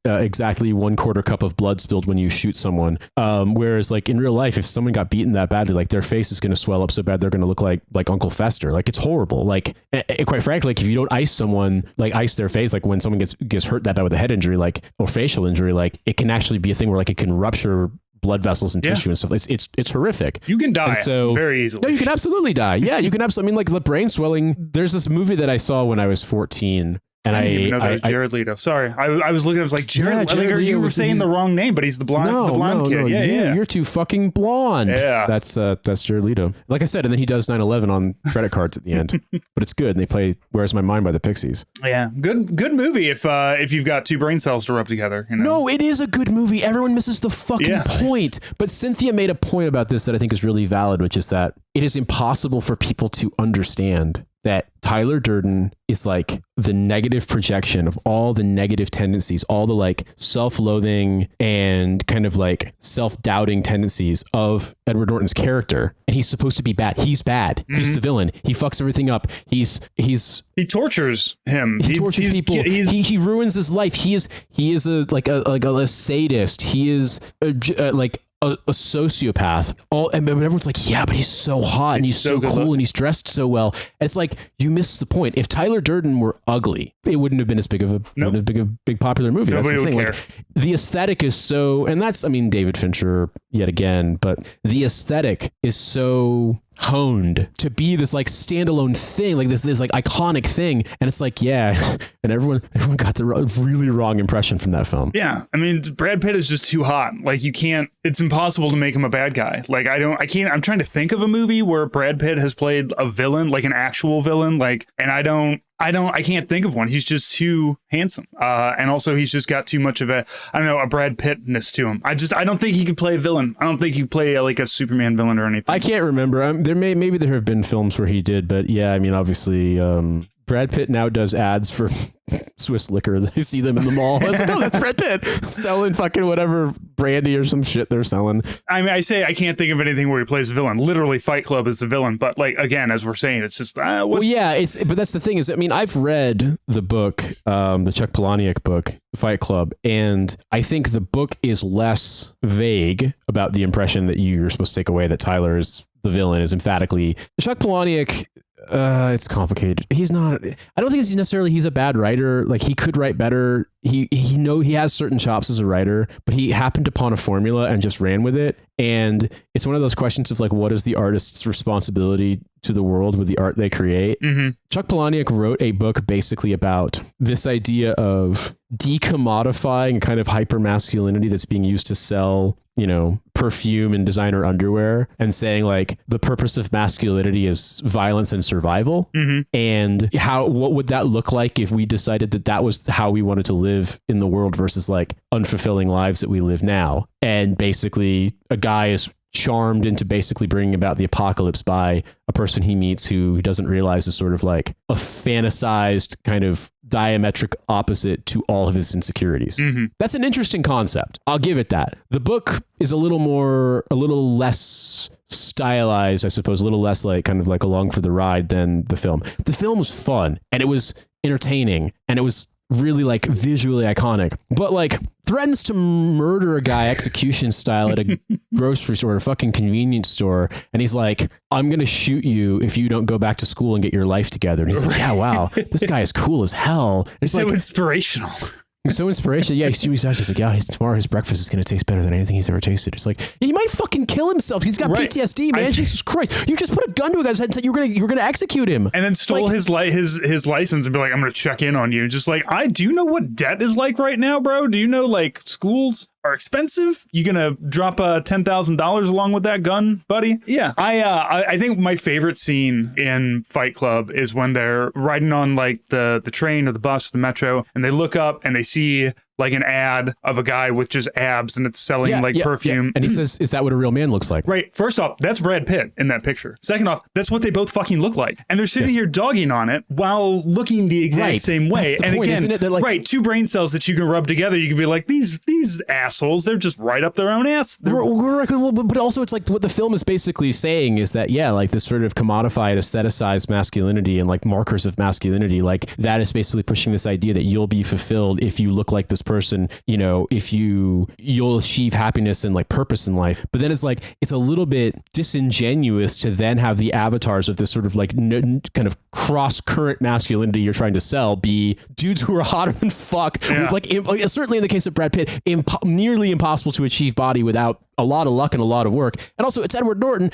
exactly 1/4 cup of blood spilled when you shoot someone. Whereas like in real life, if someone got beaten that badly, like their face is going to swell up so bad they're going to look like Uncle Fester. Like it's horrible. Like quite frankly, like if you don't ice someone, like ice their face, like when someone gets hurt that bad with a head injury, like or facial injury, like it can actually be a thing where like it can rupture blood vessels and tissue and stuff. It's horrific. You can die very easily. No, you can absolutely die. Yeah, you can absolutely. I mean, like the brain swelling. There's this movie that I saw when I was 14. And I didn't even know that was Jared Leto. Sorry, I was looking. I was like, Jared Leto. You were saying the wrong name, but he's the blonde kid. Yeah. You're too fucking blonde. Yeah, that's Jared Leto. Like I said, and then he does 9/11 on credit cards at the end. But it's good. And they play "Where's My Mind" by the Pixies. Yeah, good movie. If you've got two brain cells to rub together. No, it is a good movie. Everyone misses the fucking point. But Cynthia made a point about this that I think is really valid, which is that it is impossible for people to understand that Tyler Durden is like the negative projection of all the negative tendencies, all the like self-loathing and kind of like self-doubting tendencies of Edward Norton's character. And he's supposed to be bad. He's bad. He's the villain. He fucks everything up. He tortures him. He tortures people. He ruins his life. He is a sadist. He is a sociopath. And everyone's like, yeah, but he's so hot and he's so cool and he's dressed so well. And it's like, you missed the point. If Tyler Durden were ugly, it wouldn't have been as big of a big popular movie. Nobody that's the thing. would care. Like, the aesthetic is so, and that's, I mean, David Fincher, yet again, but the aesthetic is so honed to be this like standalone thing, like this like iconic thing, and it's like, yeah, and everyone got the really wrong impression from that film. Yeah, I mean, Brad Pitt is just too hot. Like, you can't, it's impossible to make him a bad guy. Like, I can't, I'm trying to think of a movie where Brad Pitt has played a villain, like an actual villain, like, and I can't think of one. He's just too handsome. And also he's just got too much of a Brad Pittness to him. I don't think he could play a villain. I don't think he could play like a Superman villain or anything. I can't remember. Maybe there have been films where he did, but yeah, I mean, obviously, Brad Pitt now does ads for Swiss liquor. They see them in the mall. I was like, oh, that's Brad Pitt selling fucking whatever brandy or some shit they're selling. I mean, I say I can't think of anything where he plays a villain. Literally, Fight Club is the villain. But like, again, as we're saying, it's just well, yeah. But that's the thing is, I mean, I've read the book, the Chuck Palahniuk book, Fight Club, and I think the book is less vague about the impression that you're supposed to take away that Tyler is the villain. Is emphatically Chuck Palahniuk. It's complicated. He's not, I don't think it's necessarily he's a bad writer. Like, he could write better. He has certain chops as a writer, but he happened upon a formula and just ran with it. And it's one of those questions of like, what is the artist's responsibility to the world with the art they create? Mm-hmm. Chuck Palahniuk wrote a book basically about this idea of decommodifying a kind of hyper masculinity that's being used to sell, you know, perfume and designer underwear, and saying like the purpose of masculinity is violence and survival. Mm-hmm. And what would that look like if we decided that was how we wanted to live in the world versus like unfulfilling lives that we live now. And basically a guy is charmed into basically bringing about the apocalypse by a person he meets who he doesn't realize is sort of like a fantasized kind of diametric opposite to all of his insecurities. Mm-hmm. That's an interesting concept. I'll give it that. The book is a little less stylized, I suppose, a little less like kind of like along for the ride than the film. The film was fun and it was entertaining and it was really like visually iconic, but like threatens to murder a guy execution style at a grocery store or a fucking convenience store, and he's like, I'm gonna shoot you if you don't go back to school and get your life together. And he's like, yeah, wow, this guy is cool as hell. It's so like inspirational. So inspirational. Yeah, he's actually like, yeah, tomorrow his breakfast is going to taste better than anything he's ever tasted. It's like, he might fucking kill himself. He's got PTSD, man. Jesus Christ. You just put a gun to a guy's head and said you're going to execute him. And then stole his license and be like, I'm going to check in on you. Just like, do you know what debt is like right now, bro? Do you know like schools are expensive? You gonna drop $10,000 along with that gun, buddy? Yeah. I think my favorite scene in Fight Club is when they're riding on like the train or the bus or the metro, and they look up and they see like an ad of a guy with just abs and it's selling perfume. Yeah. And he says, is that what a real man looks like? Right. First off, that's Brad Pitt in that picture. Second off, that's what they both fucking look like. And they're sitting here dogging on it while looking the exact same way. And point, again, isn't it? Like, two brain cells that you can rub together. You can be like, these assholes, they're just right up their own ass. But also it's like what the film is basically saying is that, yeah, like this sort of commodified, aestheticized masculinity and like markers of masculinity, like that is basically pushing this idea that you'll be fulfilled if you look like this person, you know, if you'll achieve happiness and like purpose in life. But then it's like, it's a little bit disingenuous to then have the avatars of this sort of like kind of cross current masculinity you're trying to sell be dudes who are hotter than fuck. Yeah. With like certainly in the case of Brad Pitt, nearly impossible to achieve body without a lot of luck and a lot of work. And also it's Edward Norton.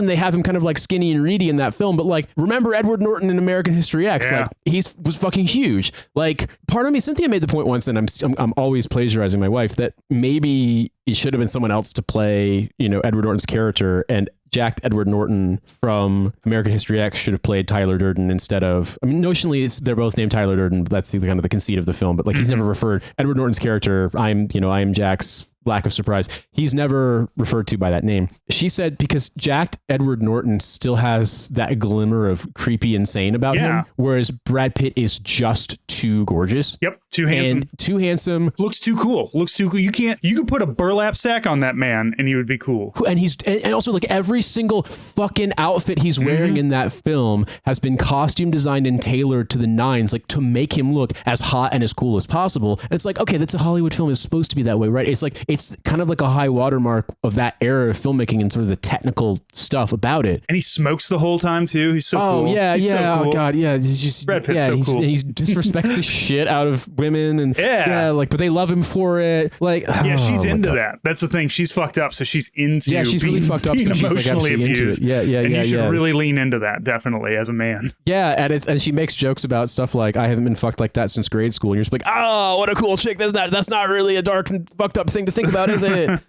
They have him kind of like skinny and reedy in that film, but like, remember Edward Norton in American History X? Yeah. Like he was fucking huge. Like, part of me, Cynthia made the point once, and I'm always plagiarizing my wife, that maybe it should have been someone else to play, you know, Edward Norton's character, and jacked Edward Norton from American History X should have played Tyler Durden instead of, I mean, notionally they're both named Tyler Durden, but that's the kind of the conceit of the film, but like he's never referred, Edward Norton's character, I am Jack's lack of surprise, he's never referred to by that name. She said because jacked Edward Norton still has that glimmer of creepy insane about him, whereas Brad Pitt is just too gorgeous. Yep, too handsome. Looks too cool. You could put a burlap sack on that man and he would be cool. And also like every single fucking outfit he's wearing in that film has been costume designed and tailored to the nines, like to make him look as hot and as cool as possible. And it's like, okay, that's a Hollywood film, is supposed to be that way, right? It's like it's kind of like a high watermark of that era of filmmaking and sort of the technical stuff about it. And he smokes the whole time too. He's so cool. Oh yeah, He's yeah. so cool. Oh god, yeah. He's just Brad Pitt's so cool. He disrespects the shit out of women, and like, but they love him for it. Like, yeah, she's into that. That's the thing. She's fucked up, so she's into. Yeah, she's really fucked up, so she's like absolutely into it. Yeah, and you should really lean into that, definitely, as a man. Yeah, and she makes jokes about stuff like, I haven't been fucked like that since grade school, and you're just like, oh, what a cool chick. That's not really a dark and fucked up thing to think about, is it?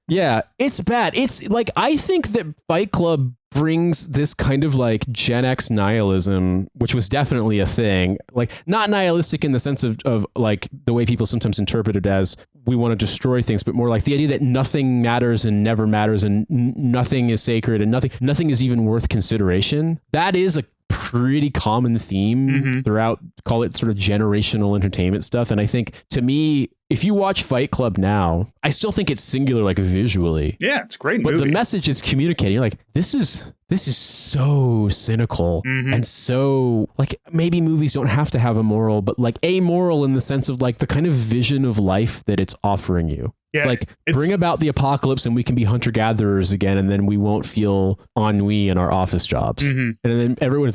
Yeah, it's bad. It's like, I think that Fight Club brings this kind of like Gen X nihilism, which was definitely a thing, like not nihilistic in the sense of like the way people sometimes interpret it as we want to destroy things, but more like the idea that nothing matters and never matters and nothing is sacred and nothing is even worth consideration. That is a pretty common theme throughout, call it sort of generational entertainment stuff. And I think, to me, if you watch Fight Club now, I still think it's singular, like visually. Yeah, it's a great movie. But the message is communicating. You're like, this is so cynical and so, like, maybe movies don't have to have a moral, but like amoral in the sense of like the kind of vision of life that it's offering you. Yeah, like, bring about the apocalypse and we can be hunter-gatherers again, and then we won't feel ennui in our office jobs. And then everyone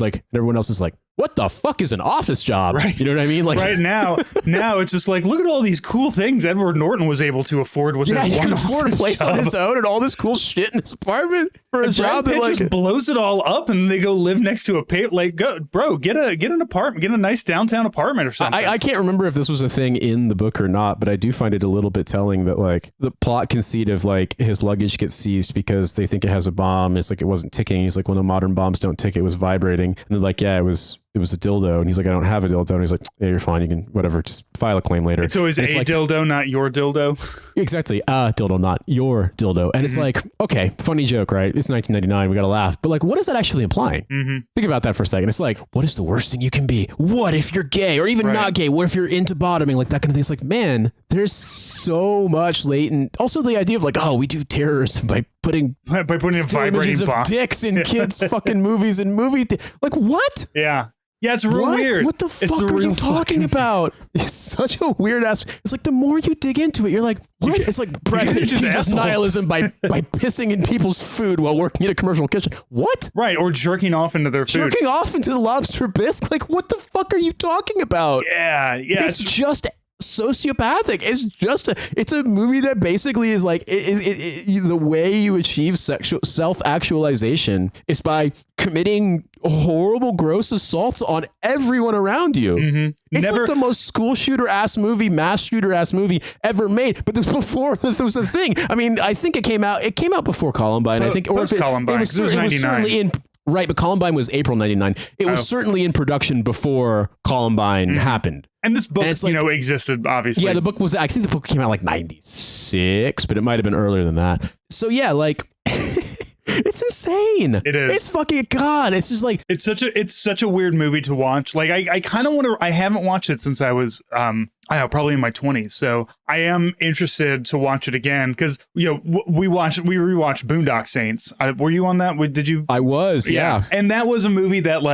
else is like, what the fuck is an office job? Right. You know what I mean? Like, right now it's just like, look at all these cool things Edward Norton was able to afford with his one he can afford a place on his own and all this cool shit in his apartment for a job that like just blows it all up, and they go live next to a get an apartment, get a nice downtown apartment or something. I can't remember if this was a thing in the book or not, but I do find it a little bit telling that like the plot conceit of like his luggage gets seized because they think it has a bomb. It's like, it wasn't ticking. He's like, well, no, modern bombs don't tick. It was vibrating. And they're like, yeah, it was a dildo. And he's like, I don't have a dildo. And he's like, yeah, you're fine. You can, whatever, just file a claim later. It's always like, dildo, not your dildo. Exactly. Dildo, not your dildo. And it's like, okay, funny joke, right? It's 1999. We got to laugh. But like, what is that actually implying? Think about that for a second. It's like, what is the worst thing you can be? What if you're gay or even not gay? What if you're into bottoming? Like that kind of thing. It's like, man, there's so much latent. Also the idea of like, oh, we do terrorism by putting a vibrating of dicks in kids fucking movies and like what? Yeah, it's real weird. What the fuck are you talking about? It's such a weird ass. It's like the more you dig into it, you're like, what? It's like just nihilism by pissing in people's food while working in a commercial kitchen. What? Right, or jerking off into their food. Jerking off into the lobster bisque? Like, what the fuck are you talking about? Yeah. It's just sociopathic. It's a movie that basically is like the way you achieve sexual self-actualization is by committing horrible, gross assaults on everyone around you. It's like the most school shooter ass movie, mass shooter ass movie ever made. But this before this was a thing. I mean, I think it came out before Columbine. I think, or if Columbine. It was 99. Certainly right, but Columbine was April 99. It was certainly in production before Columbine happened. And this book, existed, obviously. Yeah, I think the book came out like 96, but it might have been earlier than that. So yeah, like it's insane. It is. It's fucking God. It's just like it's such a weird movie to watch. Like I kind of want to. I haven't watched it since I was probably in my 20s. So I am interested to watch it again because we rewatched Boondock Saints. Were you on that? Did you? I was. Yeah. And that was a movie that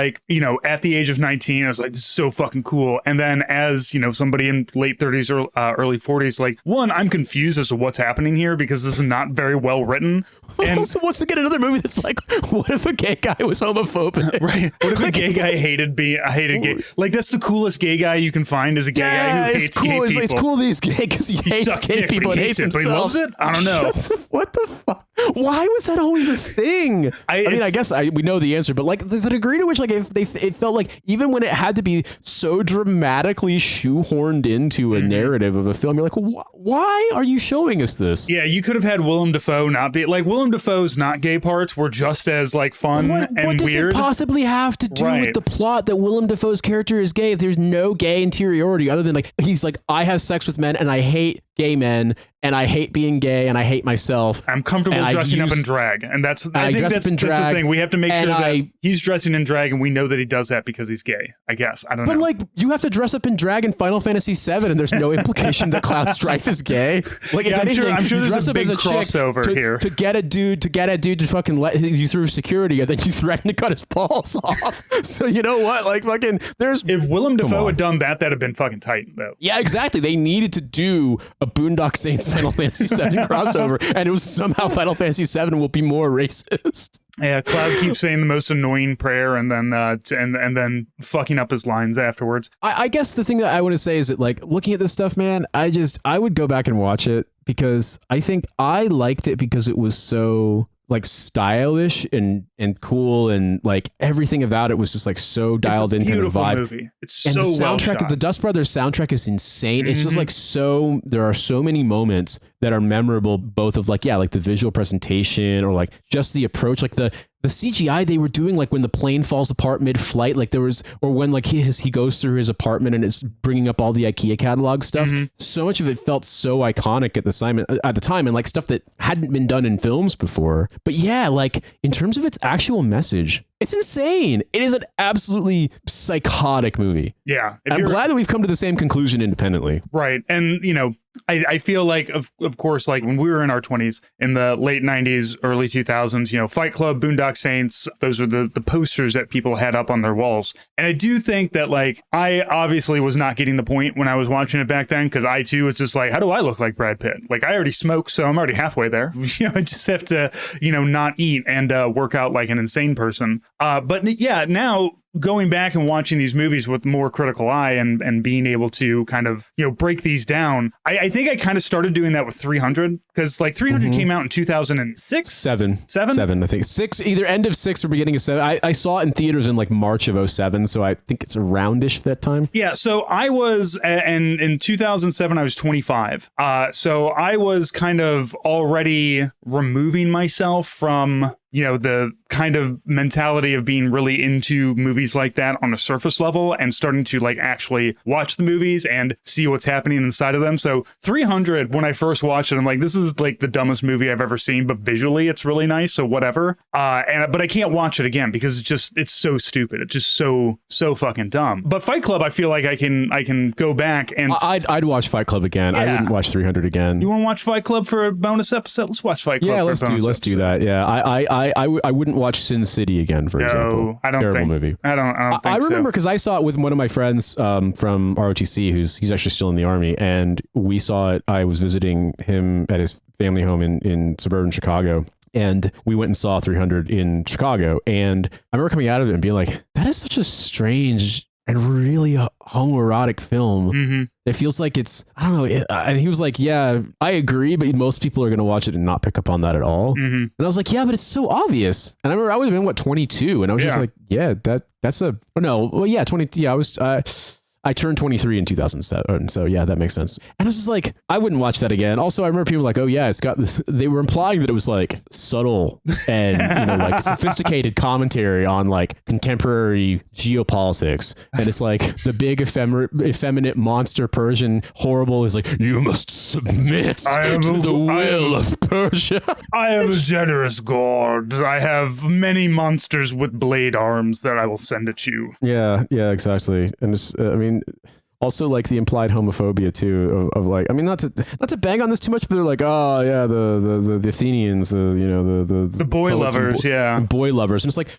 at the age of 19, I was like, this is so fucking cool. And then as somebody in late 30s or early 40s, like I'm confused as to what's happening here because this is not very well written. And also wants to get another movie that's like, what if a gay guy was homophobic? Right. What if a gay guy hated gay? Like that's the coolest gay guy you can find is a gay guy who hates gay people. It's cool that he's gay because he hates gay people and hates himself. But he loves it? I don't know. What the fuck? Why was that always a thing? I mean, I guess we know the answer, but like the degree to which like it felt like even when it had to be so dramatically shoehorned into a narrative of a film, you're like, why are you showing us this? Yeah, you could have had Willem Dafoe not be like Willem Dafoe's not gay parts were just as like fun and weird. What does it possibly have to do with the plot that Willem Dafoe's character is gay if there's no gay interiority other than like he's like, I have sex with men and I hate gay men and I hate being gay and I hate myself. I'm comfortable dressing up in drag, and that's the thing. We have to make sure that he's dressing in drag, and we know that he does that because he's gay. I guess I don't know. But like, you have to dress up in drag in Final Fantasy VII, and there's no implication that Cloud Strife is gay. Like, if anything, I'm sure there's dress a up big as a crossover chick here to get a dude to fucking let you through security, and then you threaten to cut his balls off. So you know what? Like, fucking, if Willem Dafoe had done that, that'd have been fucking tight though. Yeah, exactly. They needed to do a Boondock Saints Final Fantasy VII crossover, and it was somehow Final Fantasy VII will be more racist. Yeah, Cloud keeps saying the most annoying prayer and then and then fucking up his lines afterwards. I guess the thing that I want to say is that, like, looking at this stuff, man, I would go back and watch it because I think I liked it because it was so like stylish and cool, and like everything about it was just like so dialed into the vibe. Movie. It's and so the soundtrack, well shot. The Dust Brothers soundtrack is insane. It's just like there are so many moments that are memorable, both of like the visual presentation or like just the approach, like the CGI they were doing, like when the plane falls apart mid-flight, like there was, or when like he goes through his apartment and it's bringing up all the IKEA catalog stuff. So much of it felt so iconic at the time, and like stuff that hadn't been done in films before. But yeah, like in terms of its actual message, it's insane. It is an absolutely psychotic movie. Yeah. I'm glad that we've come to the same conclusion independently. Right. And, you know, I feel like, of course, like when we were in our 20s, in the late 90s, early 2000s, you know, Fight Club, Boondock Saints, those were the posters that people had up on their walls. And I do think that, like, I obviously was not getting the point when I was watching it back then, because I, too, was just like, how do I look like Brad Pitt? Like, I already smoke, so I'm already halfway there. You know, I just have to, you know, not eat and work out like an insane person. But yeah, now going back and watching these movies with more critical eye and being able to kind of, you know, break these down. I think I kind of started doing that with 300, because like 300 came out in 2006. Seven, I think. 6, either end of 6 or beginning of 7. I saw it in theaters in like March of 07, so I think it's aroundish that time. Yeah, so I was, and in 2007 I was 25. So I was kind of already removing myself from, you know, the kind of mentality of being really into movies like that on a surface level and starting to like actually watch the movies and see what's happening inside of them. So 300, when I first watched it, I'm like, this is like the dumbest movie I've ever seen, but visually it's really nice. So whatever. But I can't watch it again because it's so stupid. It's just so fucking dumb. But Fight Club, I feel like I can go back and I'd watch Fight Club again. Yeah. I wouldn't watch 300 again. You want to watch Fight Club for a bonus episode? Let's watch Fight Club. Yeah, let's do that. Yeah, I wouldn't watch Sin City again, for example. I don't Terrible think. Movie. I don't think I remember because I saw it with one of my friends from ROTC, he's actually still in the Army, and we saw it. I was visiting him at his family home in suburban Chicago, and we went and saw 300 in Chicago. And I remember coming out of it and being like, that is such a strange and really homoerotic film. It feels like it's, I don't know. And he was like, yeah, I agree, but most people are going to watch it and not pick up on that at all. And I was like, yeah, but it's so obvious. And I remember I would have been, 22? And I was just like, yeah, that's a, oh no, well, yeah, 20. Yeah, I turned 23 in 2007. So yeah, that makes sense. And I was just like, I wouldn't watch that again. Also, I remember people like, oh yeah, it's got this, they were implying that it was like subtle and, you know, like sophisticated commentary on like contemporary geopolitics. And it's like the big effeminate monster Persian horrible is like, you must submit to the will of Persia. I am a generous god. I have many monsters with blade arms that I will send at you. Yeah, exactly. And it's, I mean, also like the implied homophobia too of like, I mean, not to bang on this too much, but they're like, oh yeah, the Athenians, you know, the boy lovers, and boy lovers, and it's like,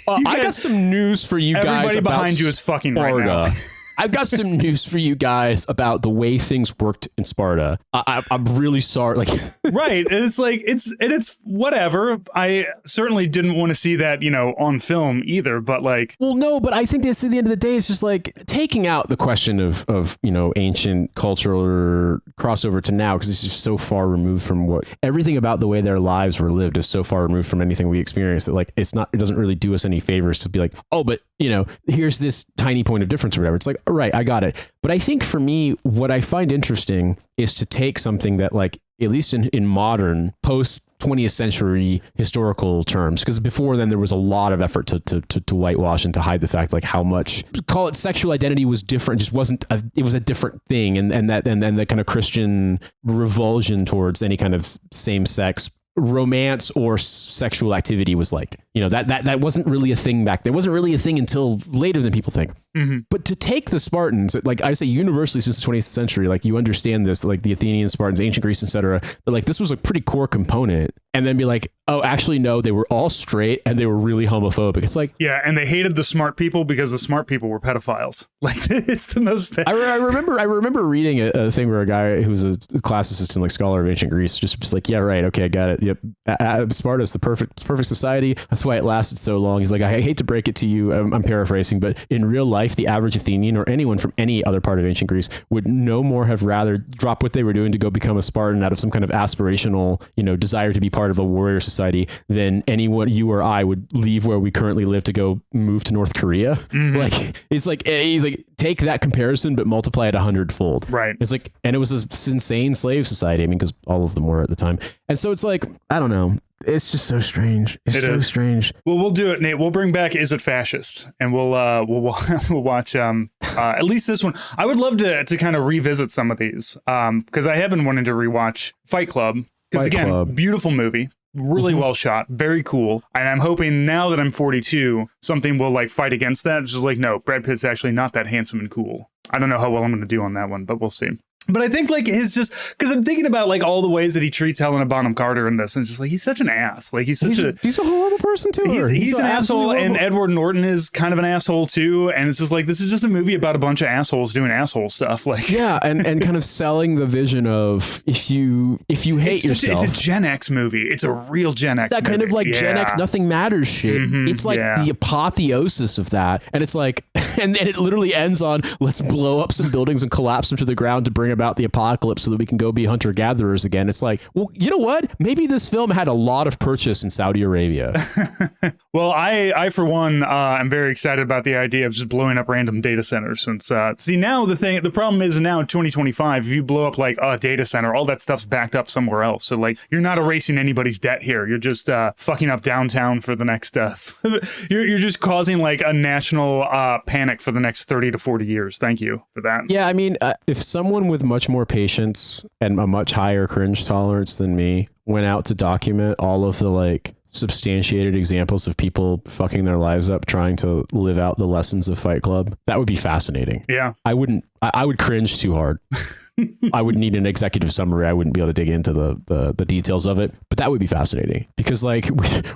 I got some news for you guys. Everybody about behind you is fucking Sparta. right now. I've got some news for you guys about the way things worked in Sparta. I'm really sorry. Like, right. It's like, it's whatever. I certainly didn't want to see that, you know, on film either, but like, well, no, but I think this at the end of the day is just like taking out the question of, you know, ancient cultural crossover to now, because it's just so far removed from what everything about the way their lives were lived is so far removed from anything we experience that like, it doesn't really do us any favors to be like, oh, but you know, here's this tiny point of difference or whatever. It's like, all right, I got it. But I think for me, what I find interesting is to take something that like, at least in modern post 20th century historical terms, because before then there was a lot of effort to whitewash and to hide the fact like how much, call it sexual identity was different, just wasn't it was a different thing, and the kind of Christian revulsion towards any kind of same sex romance or sexual activity was like that wasn't really a thing back then. It wasn't really a thing until later than people think. Mm-hmm. But to take the Spartans, like I say, universally since the 20th century, like you understand this, like the Athenian Spartans, ancient Greece, etc. But like this was a pretty core component, and then be like, oh, actually no, they were all straight and they were really homophobic. It's like, yeah, and they hated the smart people because the smart people were pedophiles. Like it's the most. I remember reading a thing where a guy who was a class assistant, like scholar of ancient Greece, just like, yeah, right, okay, I got it. Yep, Sparta's the perfect society. That's why it lasted so long. He's like, I hate to break it to you, I'm paraphrasing, but in real life, the average Athenian or anyone from any other part of ancient Greece would no more have rather drop what they were doing to go become a Spartan out of some kind of aspirational, desire to be part of a warrior society than anyone, you or I, would leave where we currently live to go move to North Korea. Mm-hmm. Like it's like he's like, take that comparison but multiply it 100-fold. Right. It's like, and it was this insane slave society. I mean, because all of them were at the time, and so it's like, I don't know. It's just so strange. It's so strange. Well, we'll do it, Nate. We'll bring back Is It Fascist? And we'll watch at least this one. I would love to kind of revisit some of these because I have been wanting to rewatch Fight Club because again, beautiful movie. Really well shot, very cool. And I'm hoping now that I'm 42, something will like fight against that. It's just like, no, Brad Pitt's actually not that handsome and cool. I don't know how well I'm going to do on that one, but we'll see. But I think like his just because I'm thinking about like all the ways that he treats Helena Bonham Carter in this, and just like he's such an ass. Like he's a horrible person too. He's an asshole, and Edward Norton is kind of an asshole too. And it's just like this is just a movie about a bunch of assholes doing asshole stuff. Like and kind of selling the vision of if you hate yourself. It's a Gen X movie. It's a real Gen X. That kind of like Gen X nothing matters shit. Mm-hmm, it's like the apotheosis of that, and it's like, and it literally ends on let's blow up some buildings and collapse them to the ground to bring about the apocalypse so that we can go be hunter-gatherers again. It's like, well, you know what? Maybe this film had a lot of purchase in Saudi Arabia. Well, I for one, am very excited about the idea of just blowing up random data centers. Since see now the problem is now in 2025, if you blow up like a data center, all that stuff's backed up somewhere else. So like you're not erasing anybody's debt here. You're just fucking up downtown for the next you're just causing like a national panic for the next 30 to 40 years. Thank you for that. Yeah, I mean, if someone with much more patience and a much higher cringe tolerance than me went out to document all of the like substantiated examples of people fucking their lives up trying to live out the lessons of Fight Club, that would be fascinating. Yeah. I would cringe too hard. I would need an executive summary. I wouldn't be able to dig into the details of it, but that would be fascinating because like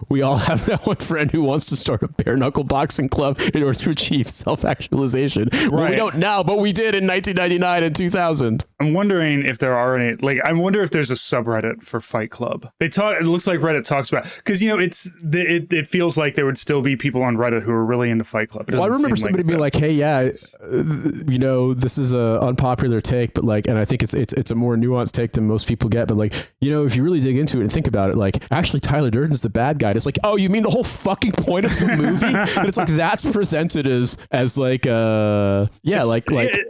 we all have that one friend who wants to start a bare knuckle boxing club in order to achieve self-actualization. Right. Well, we don't now, but we did in 1999 and 2000. I'm wondering if there are any, like, I wonder if there's a subreddit for Fight Club. It looks like Reddit talks about, because, it feels like there would still be people on Reddit who are really into Fight Club. Well, I remember somebody being like, hey, yeah, this is a unpopular take, but like, and I think it's a more nuanced take than most people get, but like, if you really dig into it and think about it, like, actually Tyler Durden's the bad guy. It's like, oh, you mean the whole fucking point of the movie? And it's like, that's presented as like,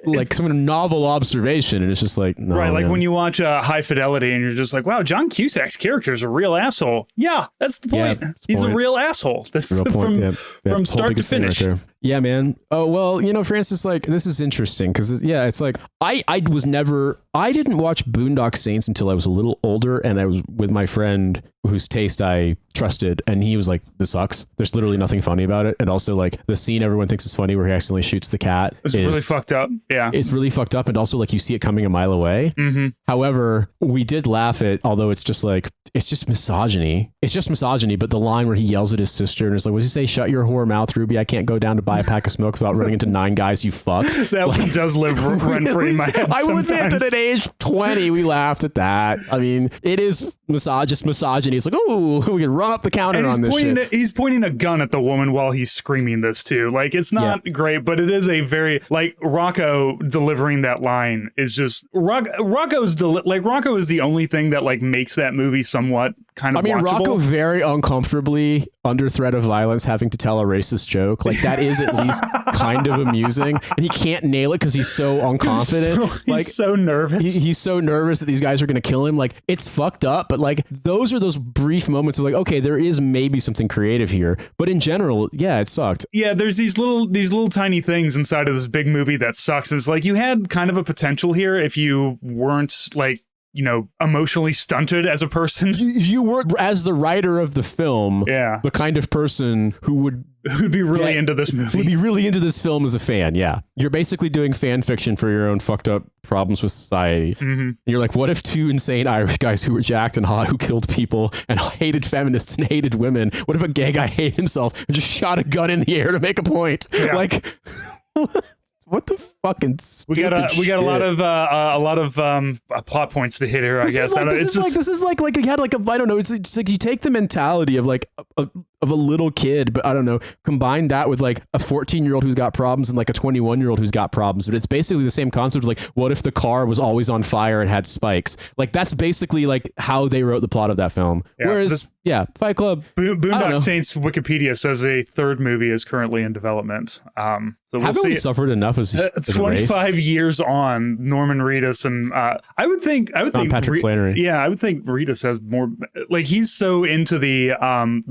like some novel observation. And it's just like, no, right. Like man. when you watch High Fidelity and you're just like, wow, John Cusack's character is a real asshole. Yeah, that's the point. Yeah, He's a real asshole. That's from start to finish. Right. Yeah, man. Oh, well, Francis, like, this is interesting because, it's like I didn't watch Boondock Saints until I was a little older, and I was with my friend whose taste I trusted, and he was like, this sucks. There's literally nothing funny about it. And also, like, the scene everyone thinks is funny where he accidentally shoots the cat. It's really fucked up. Yeah. It's really fucked up, and also, like, you see it coming a mile away. Mm-hmm. However, we did laugh at, although it's just like, it's just misogyny. It's just misogyny, but the line where he yells at his sister and is like, what does he say? Shut your whore mouth, Ruby. I can't go down to buy a pack of smokes without running into 9 guys you fucked. That one does live rent-free in my head I will admit that at age 20, we laughed at that. I mean, it is misogyny. It's like, oh, we can run up the counter on this shit. He's pointing a gun at the woman while he's screaming this too. Like, it's not great, but it is a very, like, Rocco delivering that line is just, Rocco is the only thing that, like, makes that movie somewhat kind of watchable. Rocco very uncomfortably under threat of violence having to tell a racist joke. Like, that is at least kind of amusing. And he can't nail it because he's so unconfident. He's so nervous. He's so nervous that these guys are going to kill him. Like, it's fucked up, but like, those are those brief moments of like, okay, there is maybe something creative here. But in general, yeah, it sucked. Yeah, there's these little tiny things inside of this big movie that sucks. It's like, you had kind of a potential here if you weren't like emotionally stunted as a person. You were, as the writer of the film, the kind of person who'd be really into this movie. Would be really into this film as a fan, yeah. You're basically doing fan fiction for your own fucked up problems with society. Mm-hmm. And you're like, what if two insane Irish guys who were jacked and hot, who killed people and hated feminists and hated women, what if a gay guy hated himself and just shot a gun in the air to make a point? Yeah. Like... What the fucking we got a lot of plot points to hit here. I guess this is like you had like a, I don't know. It's like you take the mentality of like of a little kid, but I don't know, combine that with like a 14-year-old who's got problems and like a 21-year-old who's got problems. But it's basically the same concept of like, what if the car was always on fire and had spikes? Like that's basically like how they wrote the plot of that film. Yeah, whereas Fight Club. Boondock Saints Wikipedia says a third movie is currently in development. So we'll see. We suffered enough as 25 years on. Norman Reedus and I would think Patrick Flannery. Yeah, I would think Reedus has more. Like he's so into the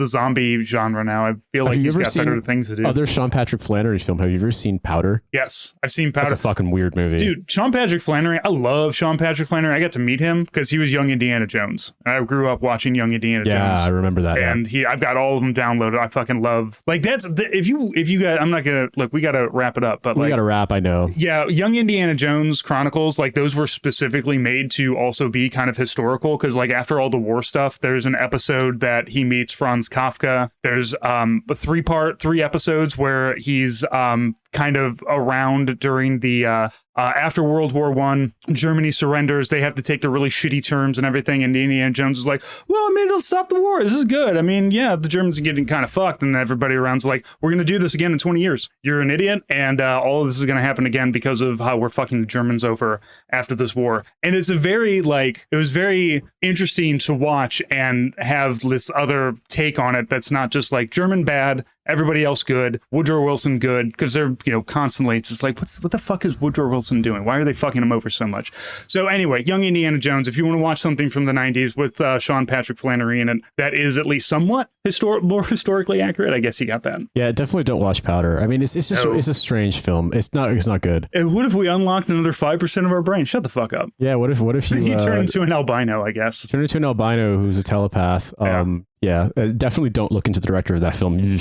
zombie genre now. I feel like he's got better things to do. Other Sean Patrick Flannery film. Have you ever seen Powder? Yes, I've seen Powder. That's a fucking weird movie, dude. Sean Patrick Flannery. I love Sean Patrick Flannery. I got to meet him because he was young Indiana Jones. I grew up watching young Indiana Jones. Yeah, I remember that. And I've got all of them downloaded. I fucking love. Like that's if you got. I'm not gonna look. We got to wrap it up, but we got to wrap. I know. Yeah, Young Indiana Jones Chronicles, like those were specifically made to also be kind of historical because like after all the war stuff, there's an episode that he meets Franz Kafka. There's three episodes where he's kind of around during the after World War I, Germany surrenders. They have to take the really shitty terms and everything. And Indiana Jones is like, well, I mean, it'll stop the war. This is good. I mean, yeah, the Germans are getting kind of fucked. And everybody around's like, we're going to do this again in 20 years. You're an idiot. And all of this is going to happen again because of how we're fucking the Germans over after this war. And it's it was very interesting to watch and have this other take on it that's not just like German bad, everybody else good, Woodrow Wilson good, because they're, constantly, it's just like, what the fuck is Woodrow Wilson doing? Why are they fucking him over so much? So anyway, Young Indiana Jones, if you want to watch something from the 90s with Sean Patrick Flannery in it, that is at least somewhat more historically accurate, I guess you got that. Yeah, definitely don't watch Powder. I mean, it's just it's a strange film. It's not good. And what if we unlocked another 5% of our brain? Shut the fuck up. Yeah, what if you turn into an albino, I guess. Turn into an albino who's a telepath. Definitely don't look into the director of that film.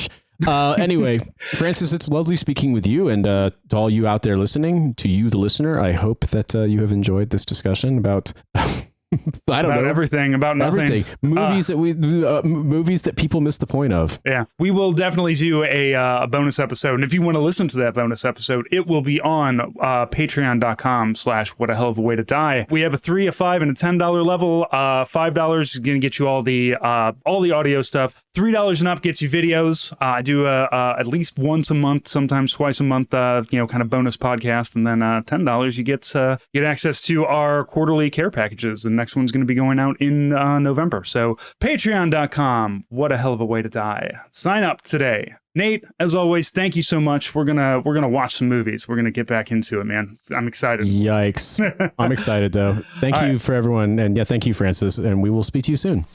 Anyway, Francis, it's lovely speaking with you, and to all you out there listening, to you, the listener, I hope that you have enjoyed this discussion about about everything, about nothing. Movies that people miss the point of. Yeah, we will definitely do a bonus episode, and if you want to listen to that bonus episode, it will be on patreon.com/what a hell of a way to die. We have a $3, a $5, and a $10 level. $5 is going to get you all the audio stuff. $3 and up gets you videos. I do at least once a month, sometimes twice a month, kind of bonus podcast. And then $10, you get access to our quarterly care packages. The next one's going to be going out in November. So patreon.com, what a hell of a way to die. Sign up today. Nate, as always, thank you so much. We're gonna watch some movies. We're gonna get back into it, man. I'm excited. Yikes. I'm excited though. Thank you for everyone. And yeah, thank you, Francis. And we will speak to you soon.